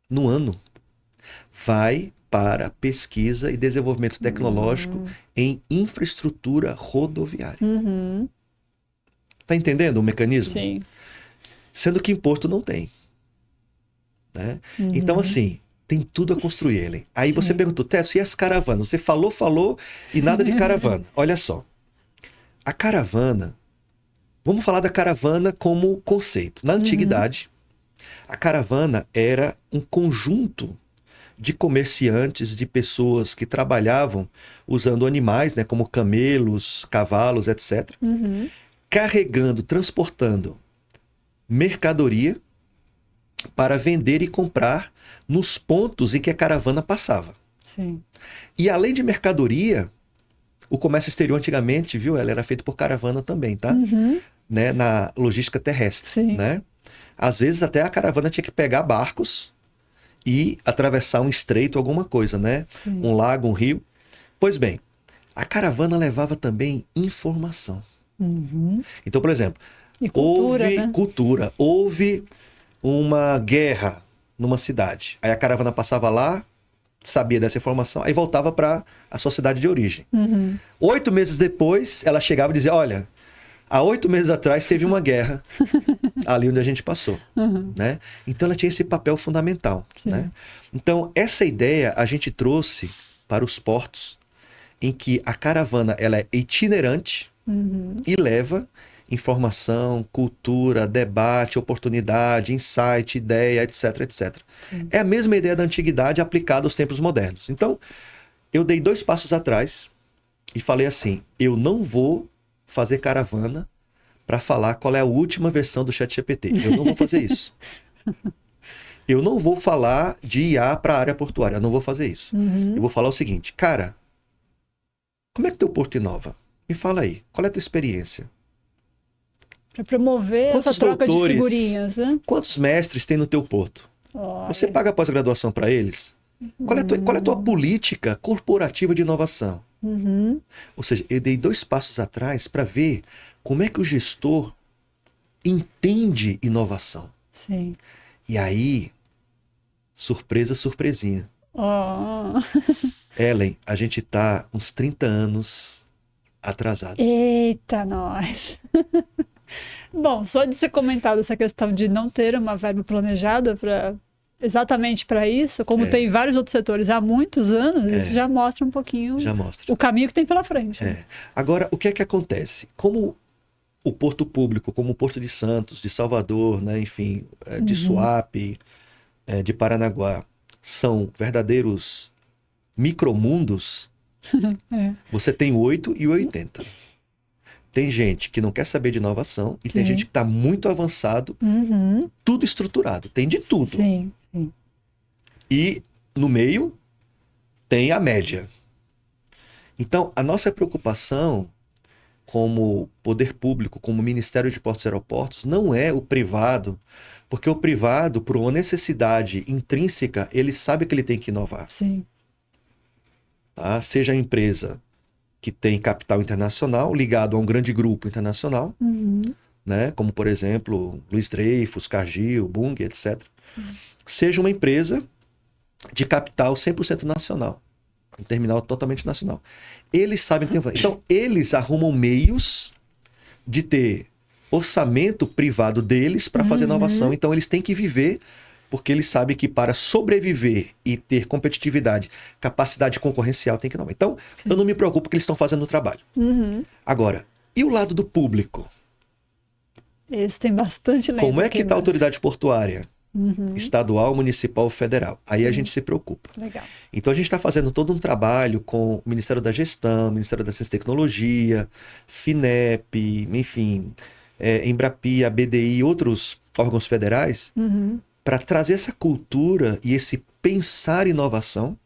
no ano vai para pesquisa e desenvolvimento tecnológico em infraestrutura rodoviária. Tá entendendo o mecanismo? Sim. Sendo que imposto não tem. Né? Então, assim, tem tudo a construir ele. Aí você perguntou, Tesso, e as caravanas? Você falou e nada de caravana. Olha só. A caravana, vamos falar da caravana como conceito. Na antiguidade, a caravana era um conjunto de comerciantes, de pessoas que trabalhavam usando animais, né, como camelos, cavalos, etc., carregando, transportando mercadoria para vender e comprar nos pontos em que a caravana passava. Sim. E além de mercadoria, o comércio exterior antigamente, viu, ela era feito por caravana também, tá? Né, na logística terrestre, Sim. né? Às vezes até a caravana tinha que pegar barcos e atravessar um estreito, alguma coisa, né? Sim. Um lago, um rio. Pois bem, a caravana levava também informação. Então, por exemplo, E cultura, houve né? cultura, houve uma guerra numa cidade. Aí a caravana passava lá, sabia dessa informação, aí voltava para a sua cidade de origem. 8 meses depois, ela chegava e dizia, olha, há 8 meses atrás teve uma guerra ali onde a gente passou. Né? Então ela tinha esse papel fundamental. Né? Então essa ideia a gente trouxe para os portos, em que a caravana ela é itinerante e leva informação, cultura, debate, oportunidade, insight, ideia, etc, etc. Sim. É a mesma ideia da antiguidade aplicada aos tempos modernos. Então, eu dei 2 passos atrás e falei assim, eu não vou fazer caravana para falar qual é a última versão do ChatGPT. Eu não vou fazer isso. Eu não vou falar de IA para a área portuária. Eu não vou fazer isso. Eu vou falar o seguinte, cara, como é que teu porto inova? Me fala aí, qual é a tua experiência? Para promover Quantos essa troca doutores, de figurinhas, né? Quantos mestres tem no teu porto? Olha. Você paga pós-graduação para eles? Qual é a tua política corporativa de inovação? Ou seja, eu dei 2 passos atrás para ver como é que o gestor entende inovação. Sim. E aí, surpresa, surpresinha. Oh. Ellen, a gente tá uns 30 anos atrasados. Eita, nós! Bom, só de ser comentado essa questão de não ter uma verba planejada exatamente para isso, como tem vários outros setores há muitos anos, isso já mostra um pouquinho Já mostra. o caminho que tem pela frente. Né? Agora, o que é que acontece? Como o Porto Público, como o Porto de Santos, de Salvador, né, enfim, de Suape, de Paranaguá, são verdadeiros micromundos, você tem 8 e 80. Tem gente que não quer saber de inovação e tem gente que está muito avançado, tudo estruturado, tem de tudo. Sim, sim. E no meio tem a média. Então, a nossa preocupação como poder público, como Ministério de Portos e Aeroportos, não é o privado, porque o privado, por uma necessidade intrínseca, ele sabe que ele tem que inovar. Sim. tá? Seja a empresa que tem capital internacional, ligado a um grande grupo internacional, né? Como, por exemplo, Luiz Dreyfus, Cargill, Bunge, etc. Sim. Seja uma empresa de capital 100% nacional, um terminal totalmente nacional. Eles sabem ter... Então, eles arrumam meios de ter orçamento privado deles para fazer inovação. Então, eles têm que viver, porque eles sabem que para sobreviver e ter competitividade, capacidade concorrencial, tem que inovar. Então, eu não me preocupo que eles estão fazendo o trabalho. Agora, e o lado do público? Esse tem bastante lenda. Como é que está a autoridade portuária? Estadual, municipal, federal. Aí a gente se preocupa. Legal. Então a gente está fazendo todo um trabalho com o Ministério da Gestão, Ministério da Ciência e Tecnologia, FINEP, enfim, Embrapi, a BDI e outros órgãos federais, para trazer essa cultura e esse pensar inovação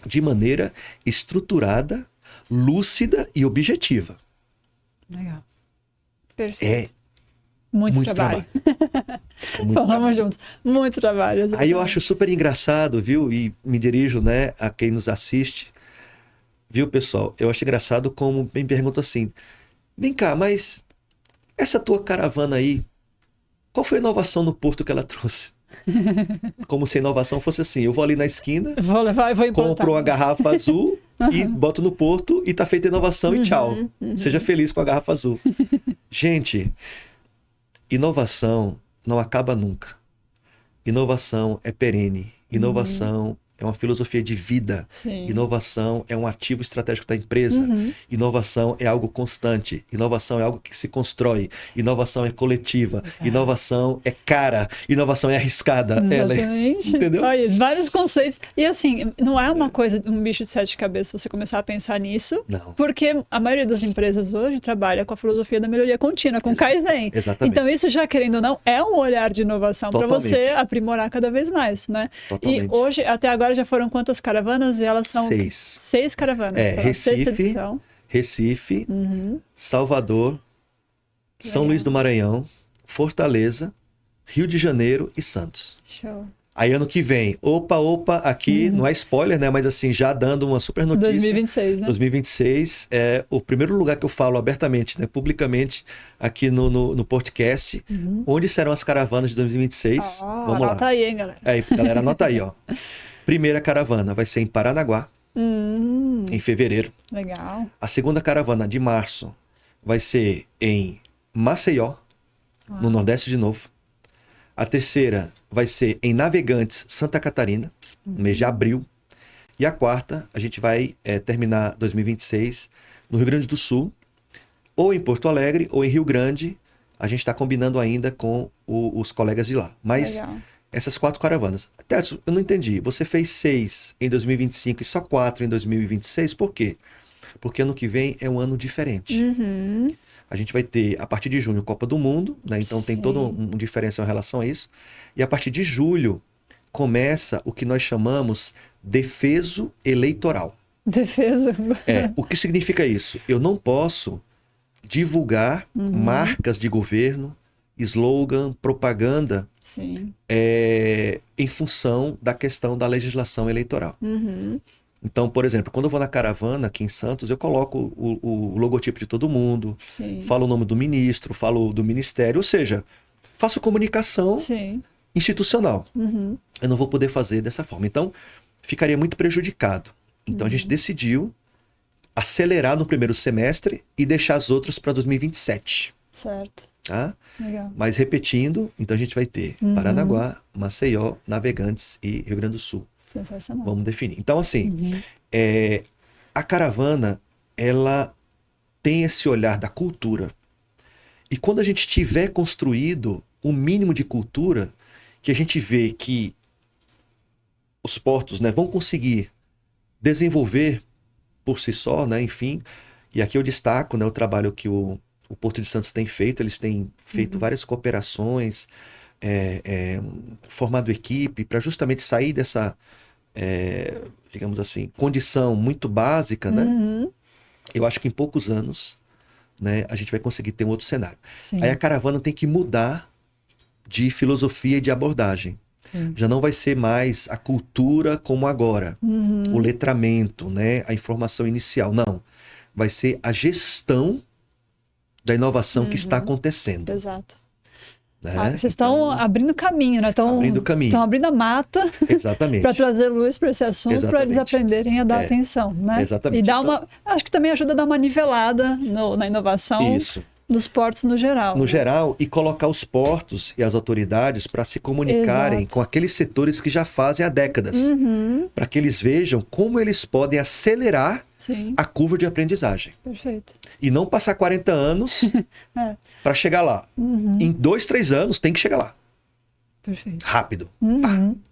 de maneira estruturada, lúcida e objetiva. Legal. Perfeito. Muito Muito trabalho. Muito Falamos trabalho. juntos. Muito trabalho. Aí eu acho super engraçado, viu? E me dirijo, né, a quem nos assiste. Viu, pessoal? Eu acho engraçado como me perguntam assim: vem cá, mas essa tua caravana aí, qual foi a inovação no porto que ela trouxe? Como se a inovação fosse assim: eu vou ali na esquina, Vou levar e vou importar. compro uma garrafa azul e boto no porto e tá feita a inovação e tchau. Seja feliz com a garrafa azul. Gente, inovação não acaba nunca. Inovação é perene. Inovação é uma filosofia de vida. Sim. Inovação é um ativo estratégico da empresa. Inovação é algo constante. Inovação é algo que se constrói. Inovação é coletiva. Inovação é cara. Inovação é arriscada. Exatamente. Entendeu? Olha, vários conceitos. E assim, não é uma coisa, um bicho de sete cabeças você começar a pensar nisso. Não. Porque a maioria das empresas hoje trabalha com a filosofia da melhoria contínua, com Kaizen. Exatamente. Então isso já, querendo ou não, é um olhar de inovação para Totalmente. você aprimorar cada vez mais, né? Totalmente. E hoje, até agora, já foram quantas caravanas? E elas são 6 caravanas. Tá? Sexta Recife, edição. Recife, Salvador, São Luís do Maranhão, Fortaleza, Rio de Janeiro e Santos. Show. Aí ano que vem, opa, aqui, não é spoiler, né? Mas assim, já dando uma super notícia. 2026, né? 2026 é o primeiro lugar que eu falo abertamente, né? Publicamente, aqui no podcast, onde serão as caravanas de 2026. Vamos lá. Anota aí, hein, galera. Aí, galera, anota aí, ó. Primeira caravana vai ser em Paranaguá, em fevereiro. Legal. A segunda caravana de março vai ser em Maceió, no Nordeste de novo. A terceira vai ser em Navegantes, Santa Catarina, no mês de abril. E a quarta, a gente vai terminar 2026 no Rio Grande do Sul, ou em Porto Alegre, ou em Rio Grande. A gente está combinando ainda com os colegas de lá. Mas Legal. essas 4 caravanas. Tedson, eu não entendi. Você fez 6 em 2025 e só 4 em 2026. Por quê? Porque ano que vem é um ano diferente. A gente vai ter, a partir de junho, Copa do Mundo, né? Então tem todo um diferencial em relação a isso. E a partir de julho, começa o que nós chamamos defeso eleitoral. Defesa. O que significa isso? Eu não posso divulgar marcas de governo, slogan, propaganda, Sim. em função da questão da legislação eleitoral. Então, por exemplo, quando eu vou na caravana aqui em Santos, eu coloco o logotipo de todo mundo, Sim. falo o nome do ministro, falo do ministério, ou seja, faço comunicação Sim. institucional. Eu não vou poder fazer dessa forma. Então, ficaria muito prejudicado. Então, a gente decidiu acelerar no primeiro semestre e deixar as outras para 2027. Certo. Tá? Legal. Mas repetindo, então a gente vai ter Paranaguá, Maceió, Navegantes e Rio Grande do Sul. Sensacional. Vamos definir. Então, assim, a caravana, ela tem esse olhar da cultura. E quando a gente tiver construído o mínimo de cultura, que a gente vê que os portos, né, vão conseguir desenvolver por si só, né, enfim. E aqui eu destaco, né, o trabalho que o Porto de Santos tem feito. Eles têm feito várias cooperações, formado equipe para justamente sair dessa, digamos assim, condição muito básica, né? Eu acho que em poucos anos, né, a gente vai conseguir ter um outro cenário. Sim. Aí a caravana tem que mudar de filosofia e de abordagem. Sim. Já não vai ser mais a cultura como agora, o letramento, né? A informação inicial. Não. Vai ser a gestão da inovação que está acontecendo. Exato. Né? Vocês estão abrindo caminho, né? Abrindo caminho. Estão abrindo a mata Exatamente. para trazer luz para esse assunto, para eles aprenderem a dar atenção, né? Exatamente. E dar acho que também ajuda a dar uma nivelada na inovação. Isso. Nos portos no geral. No né? geral, e colocar os portos e as autoridades para se comunicarem com aqueles setores que já fazem há décadas. Para que eles vejam como eles podem acelerar a curva de aprendizagem. Perfeito. E não passar 40 anos para chegar lá. Em 2, 3 anos tem que chegar lá. Perfeito. Rápido.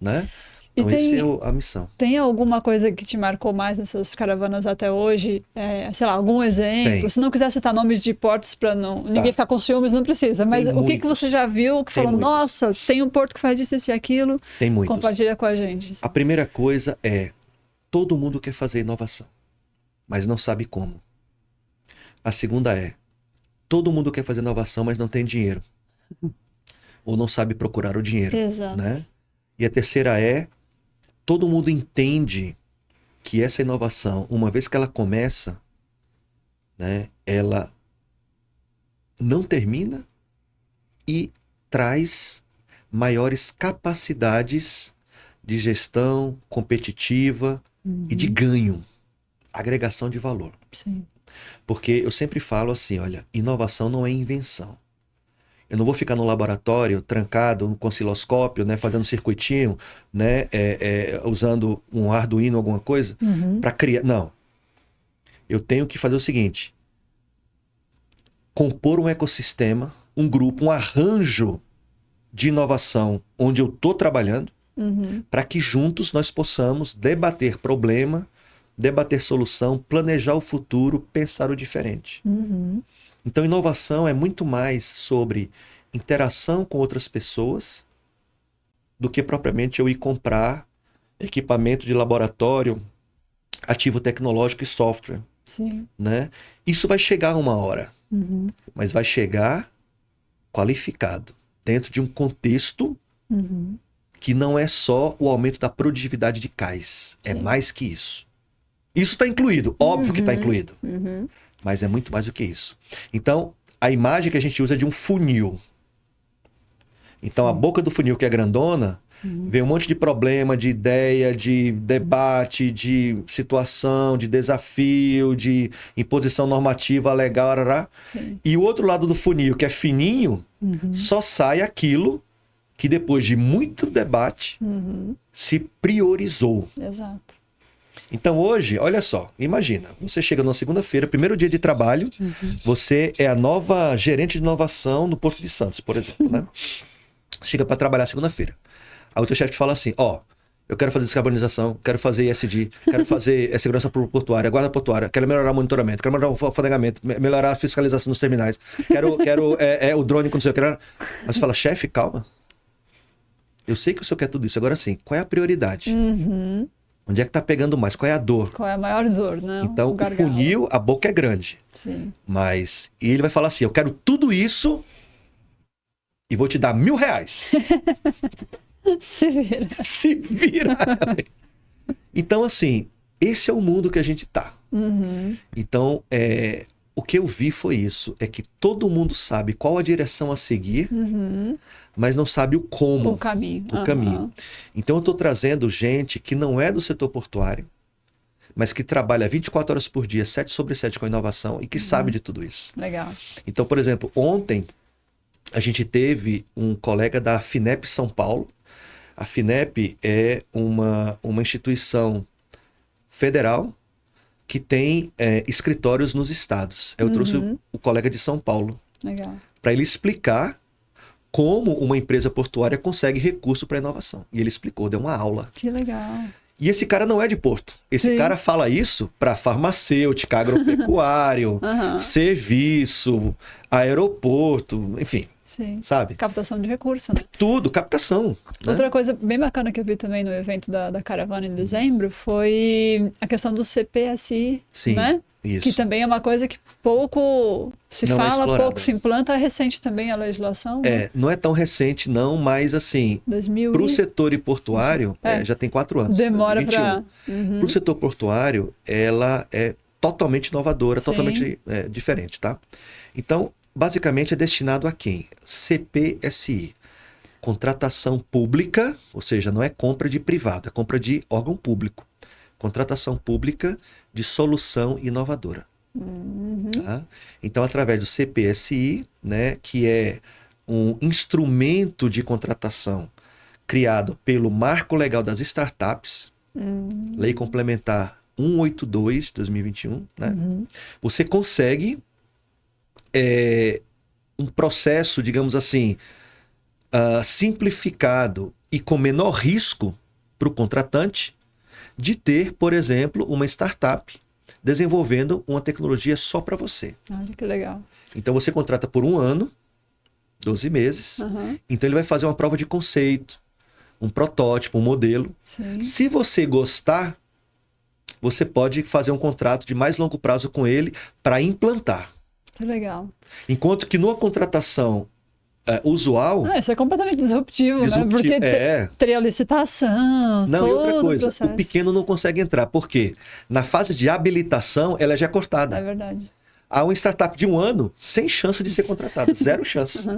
Né? Então, essa é a missão. Tem alguma coisa que te marcou mais nessas caravanas até hoje? Sei lá, algum exemplo? Tem. Se não quiser citar nomes de portos para ninguém ficar com ciúmes, não precisa. Mas o que você já viu que falou, nossa, tem um porto que faz isso e aquilo? Tem muitos. Compartilha com a gente. A primeira coisa é, todo mundo quer fazer inovação, mas não sabe como. A segunda é, todo mundo quer fazer inovação, mas não tem dinheiro. Ou não sabe procurar o dinheiro. Exato. Né? E a terceira é, todo mundo entende que essa inovação, uma vez que ela começa, né, ela não termina e traz maiores capacidades de gestão competitiva e de ganho, agregação de valor. Sim. Porque eu sempre falo assim, olha, inovação não é invenção. Eu não vou ficar no laboratório, trancado, com osciloscópio, né, fazendo circuitinho, né, usando um Arduino, alguma coisa, para criar. Não. Eu tenho que fazer o seguinte: compor um ecossistema, um grupo, um arranjo de inovação onde eu estou trabalhando, para que juntos nós possamos debater problema, debater solução, planejar o futuro, pensar o diferente. Então, inovação é muito mais sobre interação com outras pessoas do que propriamente eu ir comprar equipamento de laboratório, ativo tecnológico e software. Sim. Né? Isso vai chegar uma hora, mas vai chegar qualificado, dentro de um contexto que não é só o aumento da produtividade de cais, é mais que isso. Isso está incluído, óbvio que está incluído. Mas é muito mais do que isso. Então, a imagem que a gente usa é de um funil. Então, a boca do funil, que é grandona, vem um monte de problema, de ideia, de debate, de situação, de desafio, de imposição normativa legal, arará. E o outro lado do funil, que é fininho, só sai aquilo que depois de muito debate se priorizou. Exato. Então hoje, olha só, imagina, você chega numa segunda-feira, primeiro dia de trabalho, você é a nova gerente de inovação no Porto de Santos, por exemplo, né? Chega para trabalhar segunda-feira. Aí o teu chefe te fala assim, eu quero fazer descarbonização, quero fazer ESG, quero fazer segurança portuária, guarda portuária, quero melhorar o monitoramento, quero melhorar o fadegamento, melhorar a fiscalização nos terminais, quero o drone com não sei o que. Aí você fala, chefe, calma. Eu sei que o senhor quer tudo isso, agora sim, qual é a prioridade? Onde é que tá pegando mais? Qual é a dor? Qual é a maior dor, né? Então, o funil, a boca é grande. Sim. Mas, e ele vai falar assim, eu quero tudo isso e vou te dar R$1.000. Se vira. Se vira. Então, assim, esse é o mundo que a gente tá. Então, o que eu vi foi isso, é que todo mundo sabe qual a direção a seguir, mas não sabe o como. O caminho. O caminho. Então eu estou trazendo gente que não é do setor portuário, mas que trabalha 24 horas por dia, 7/7 com inovação e que sabe de tudo isso. Legal. Então, por exemplo, ontem a gente teve um colega da FINEP São Paulo. A FINEP é uma instituição federal que tem escritórios nos estados. Eu trouxe o colega de São Paulo para ele explicar como uma empresa portuária consegue recurso para inovação. E ele explicou, deu uma aula. Que legal. E esse cara não é de Porto. Esse cara fala isso para farmacêutica, agropecuário, serviço, aeroporto, enfim. Sim. sabe? Captação de recurso, né? Tudo, captação. Né? Outra coisa bem bacana que eu vi também no evento da Caravana em dezembro foi a questão do CPSI, Sim, né? isso. Que também é uma coisa que pouco se Não é fala, explorada. pouco se implanta. É recente também a legislação, né? Não é tão recente não, mas assim, 2000 para o e... setor e portuário, É. já tem 4 anos. Demora 2021. para... Para o setor portuário, ela é totalmente inovadora, Sim. totalmente diferente, tá? Então, basicamente é destinado a quem? CPSI. Contratação pública, ou seja, não é compra de privado, é compra de órgão público. Contratação pública de solução inovadora. Tá? Então, através do CPSI, né, que é um instrumento de contratação criado pelo Marco Legal das Startups, Lei Complementar 182 de 2021, né? Você consegue um processo, digamos assim, simplificado e com menor risco para o contratante de ter, por exemplo, uma startup desenvolvendo uma tecnologia só para você. Olha que legal. Então você contrata por 1 ano, 12 meses. Então ele vai fazer uma prova de conceito, um protótipo, um modelo. Sim. Se você gostar, você pode fazer um contrato de mais longo prazo com ele para implantar. Que legal. Enquanto que numa contratação usual... Isso é completamente disruptivo, né? Porque teria licitação, não, e outra todo coisa, o processo. o pequeno não consegue entrar. Por quê? Na fase de habilitação, ela já é cortada. É verdade. Há uma startup de 1 ano, sem chance de ser contratada. Zero chance.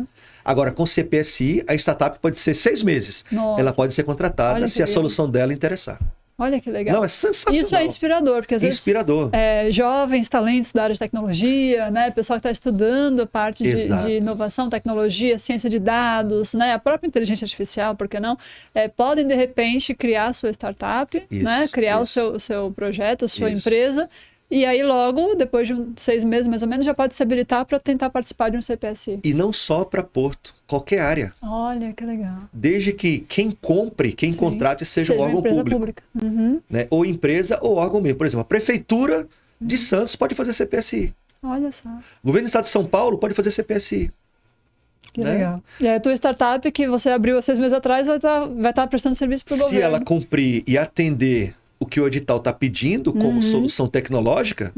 Agora, com CPSI, a startup pode ser 6 meses. Nossa. Ela pode ser contratada Olha se a que solução dela interessar. Olha que legal. Não, é sensacional. Isso é inspirador, porque às vezes Inspirador. Jovens talentos da área de tecnologia, né, pessoal que está estudando a parte Exato. de inovação, tecnologia, ciência de dados, né, a própria inteligência artificial, por que não? Podem, de repente, criar a sua startup, Isso, né, criar isso. o seu projeto, a sua Isso. empresa, e aí logo, depois de 6 meses mais ou menos, já pode se habilitar para tentar participar de um CPSI. E não só para Porto, qualquer área. Olha, que legal. Desde que quem compre, quem contrate seja um órgão empresa público. pública. Uhum. Né? Ou empresa ou órgão mesmo. Por exemplo, a Prefeitura de Santos pode fazer CPSI. Olha só. O Governo do Estado de São Paulo pode fazer CPSI. Que né? legal. E aí a tua startup que você abriu há 6 meses atrás vai estar prestando serviço para o governo. Se ela cumprir e atender o que o edital está pedindo como solução tecnológica,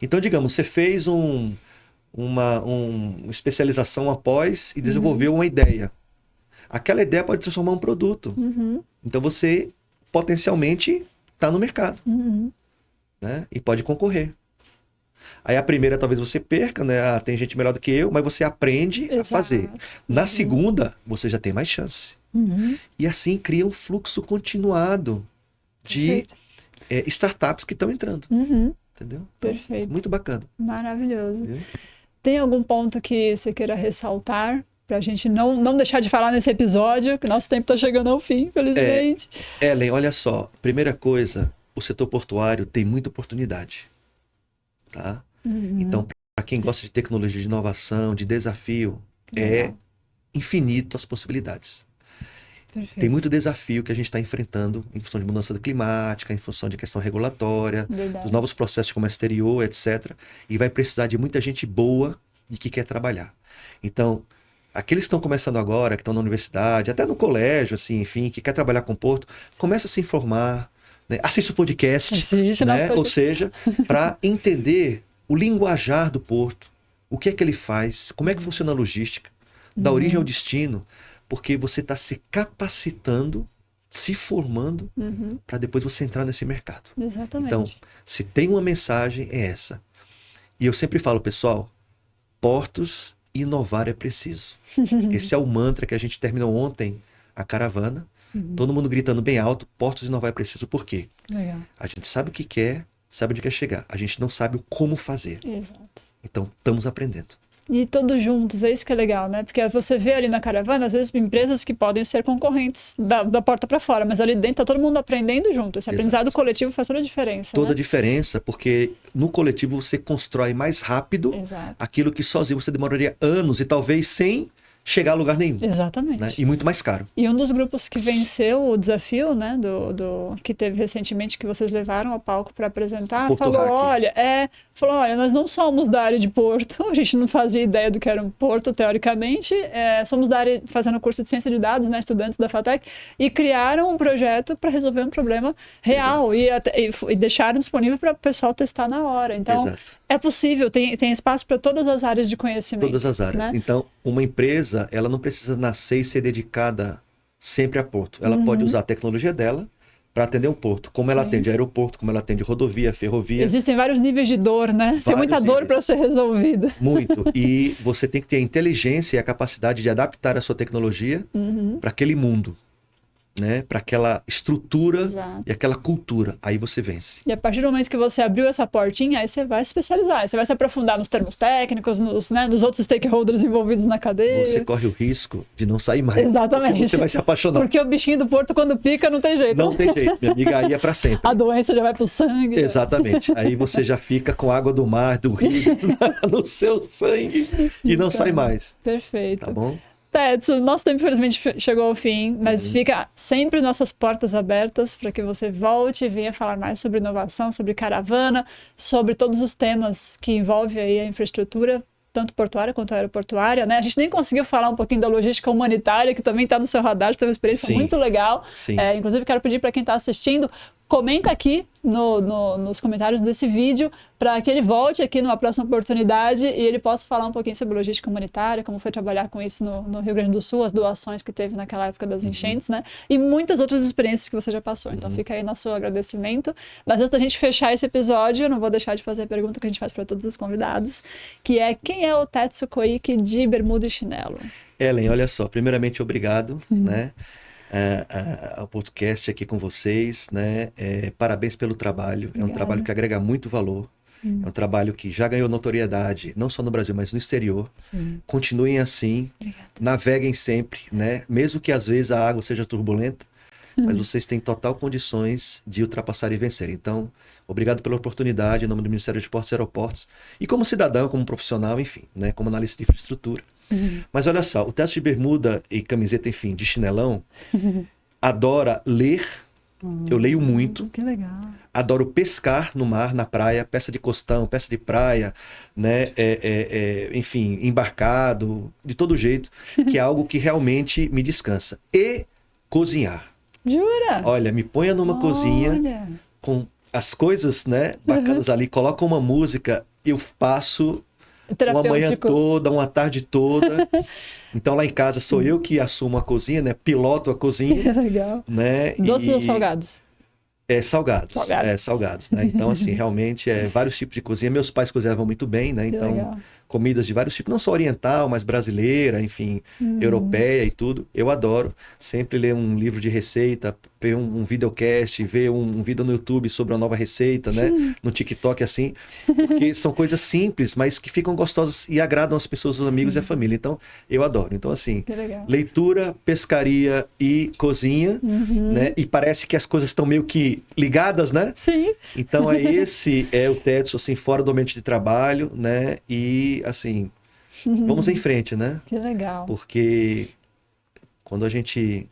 então, digamos, você fez uma especialização após e desenvolveu uma ideia. Aquela ideia pode transformar um produto. Então, você potencialmente está no mercado. Né? E pode concorrer. Aí a primeira talvez você perca, né? Tem gente melhor do que eu, mas você aprende a fazer. Na segunda, você já tem mais chance. E assim cria um fluxo continuado de startups que estão entrando. Entendeu? Então, Perfeito. muito bacana. Maravilhoso. Viu? Tem algum ponto que você queira ressaltar para a gente não deixar de falar nesse episódio, que nosso tempo está chegando ao fim, infelizmente. Ellen, olha só. Primeira coisa, o setor portuário tem muita oportunidade. Tá? Então, para quem gosta de tecnologia, de inovação, de desafio, é infinito as possibilidades. Perfeito. Tem muito desafio que a gente está enfrentando em função de mudança climática, em função de questão regulatória, dos novos processos de comércio exterior, etc. E vai precisar de muita gente boa e que quer trabalhar. Então, aqueles que estão começando agora, que estão na universidade, até no colégio, assim, enfim, que quer trabalhar com Porto, começa a se informar, né? Assiste o podcast, né? Ou seja, para entender o linguajar do Porto, o que é que ele faz, como é que funciona a logística, da origem ao destino, porque você está se capacitando, se formando, para depois você entrar nesse mercado. Exatamente. Então, se tem uma mensagem, é essa. E eu sempre falo, pessoal, portos, inovar é preciso. Esse é o mantra que a gente terminou ontem, a caravana. Todo mundo gritando bem alto, portos, inovar é preciso. Por quê? Legal. A gente sabe o que quer, sabe onde quer chegar. A gente não sabe o como fazer. Exato. Então, estamos aprendendo. E todos juntos, é isso que é legal, né? Porque você vê ali na caravana, às vezes, empresas que podem ser concorrentes da porta para fora, mas ali dentro tá todo mundo aprendendo junto. Esse aprendizado coletivo faz toda a diferença. Toda a diferença, porque no coletivo você constrói mais rápido aquilo que sozinho você demoraria anos e talvez sem chegar a lugar nenhum, Exatamente. né? E muito mais caro. E um dos grupos que venceu o desafio, né, que teve recentemente, que vocês levaram ao palco para apresentar, Porto falou, Hack. olha, nós não somos da área de porto, a gente não fazia ideia do que era um porto, teoricamente, somos da área, fazendo curso de ciência de dados, né, estudantes da FATEC, e criaram um projeto para resolver um problema real, e deixaram disponível para o pessoal testar na hora. Então, Exato. é possível, tem espaço para todas as áreas de conhecimento. Todas as áreas. Né? Então, uma empresa, ela não precisa nascer e ser dedicada sempre a porto. Ela pode usar a tecnologia dela para atender um porto. Como ela atende aeroporto, como ela atende rodovia, ferrovia. Existem vários níveis de dor, né? Tem muita dor para ser resolvida. Muito. E você tem que ter a inteligência e a capacidade de adaptar a sua tecnologia para aquele mundo. Né, para aquela estrutura Exato. E aquela cultura, aí você vence. E a partir do momento que você abriu essa portinha, aí você vai se especializar, aí você vai se aprofundar nos termos técnicos, nos outros stakeholders envolvidos na cadeia. Você corre o risco de não sair mais. Exatamente. Porque você vai se apaixonar. Porque o bichinho do porto, quando pica, não tem jeito. Não tem jeito, minha amiga, aí é para sempre. A doença já vai pro sangue. Exatamente. Aí você já fica com água do mar, do rio, no seu sangue e não sai mais. Perfeito. Tá bom? Tetsu, nosso tempo infelizmente chegou ao fim, mas fica sempre nossas portas abertas para que você volte e venha falar mais sobre inovação, sobre caravana, sobre todos os temas que envolvem aí a infraestrutura, tanto portuária quanto aeroportuária, né? A gente nem conseguiu falar um pouquinho da logística humanitária, que também está no seu radar, teve uma experiência muito legal. Sim. Inclusive, quero pedir para quem está assistindo, comenta aqui nos comentários desse vídeo para que ele volte aqui numa próxima oportunidade e ele possa falar um pouquinho sobre logística humanitária, como foi trabalhar com isso no Rio Grande do Sul, as doações que teve naquela época das enchentes, né? E muitas outras experiências que você já passou. Então fica aí nosso agradecimento. Mas antes da gente fechar esse episódio, eu não vou deixar de fazer a pergunta que a gente faz para todos os convidados, que é: quem é o Tetsu Koike de bermuda e chinelo? Ellen, olha só, primeiramente obrigado, né? Ao podcast aqui com vocês, né? Parabéns pelo trabalho. Obrigada. É um trabalho que agrega muito valor. É um trabalho que já ganhou notoriedade, não só no Brasil, mas no exterior. Sim. Continuem assim, Obrigada. naveguem sempre, né? Mesmo que às vezes a água seja turbulenta, mas vocês têm total condições de ultrapassar e vencer. Então, obrigado pela oportunidade em nome do Ministério de Portos e Aeroportos e como cidadão, como profissional, enfim, né? Como analista de infraestrutura. Mas olha só, o Tetsu de bermuda e camiseta, enfim, de chinelão, adora ler. Eu leio muito. Que legal. Adoro pescar no mar, na praia, peça de costão, peça de praia, né? Enfim, embarcado, de todo jeito, que é algo que realmente me descansa. E cozinhar. Jura? Olha, me ponha numa cozinha com as coisas, né, bacanas ali, coloca uma música, eu passo uma manhã toda, uma tarde toda. Então lá em casa sou eu que assumo a cozinha, né? Piloto a cozinha. Que legal. Né? Doces ou salgados? Salgados, né? Então, assim, realmente vários tipos de cozinha. Meus pais cozinhavam muito bem, né? Que então, legal. Comidas de vários tipos, não só oriental, mas brasileira, enfim, europeia e tudo. Eu adoro sempre ler um livro de receita, ver um videocast, ver um vídeo no YouTube sobre uma nova receita, né? No TikTok, assim, porque são coisas simples, mas que ficam gostosas e agradam as pessoas, os amigos e a família. Então, eu adoro. Então, assim, leitura, pescaria e cozinha, né? E parece que as coisas estão meio que ligadas, né? Sim. Então, esse é o Tetsu, assim, fora do ambiente de trabalho, né? E, assim, vamos em frente, né? Que legal. Porque quando a gente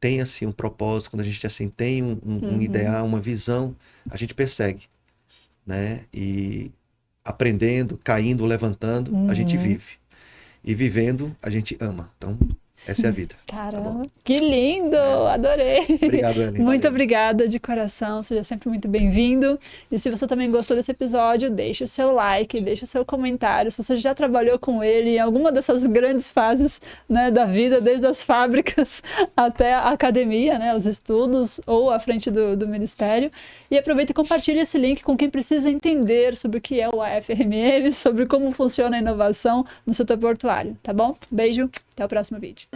tem, assim, um propósito, quando a gente, assim, tem um ideal, uma visão, a gente persegue, né? E aprendendo, caindo, levantando, a gente vive. E vivendo, a gente ama. Então, essa é a vida. Caramba, tá, que lindo! Adorei! Obrigado, Ellen. Muito obrigada de coração, seja sempre muito bem-vindo. E se você também gostou desse episódio, deixe o seu like, deixe o seu comentário. Se você já trabalhou com ele em alguma dessas grandes fases, né, da vida, desde as fábricas até a academia, né, os estudos ou à frente do ministério. E aproveita e compartilhe esse link com quem precisa entender sobre o que é o AFRMM, sobre como funciona a inovação no setor portuário, tá bom? Beijo, até o próximo vídeo.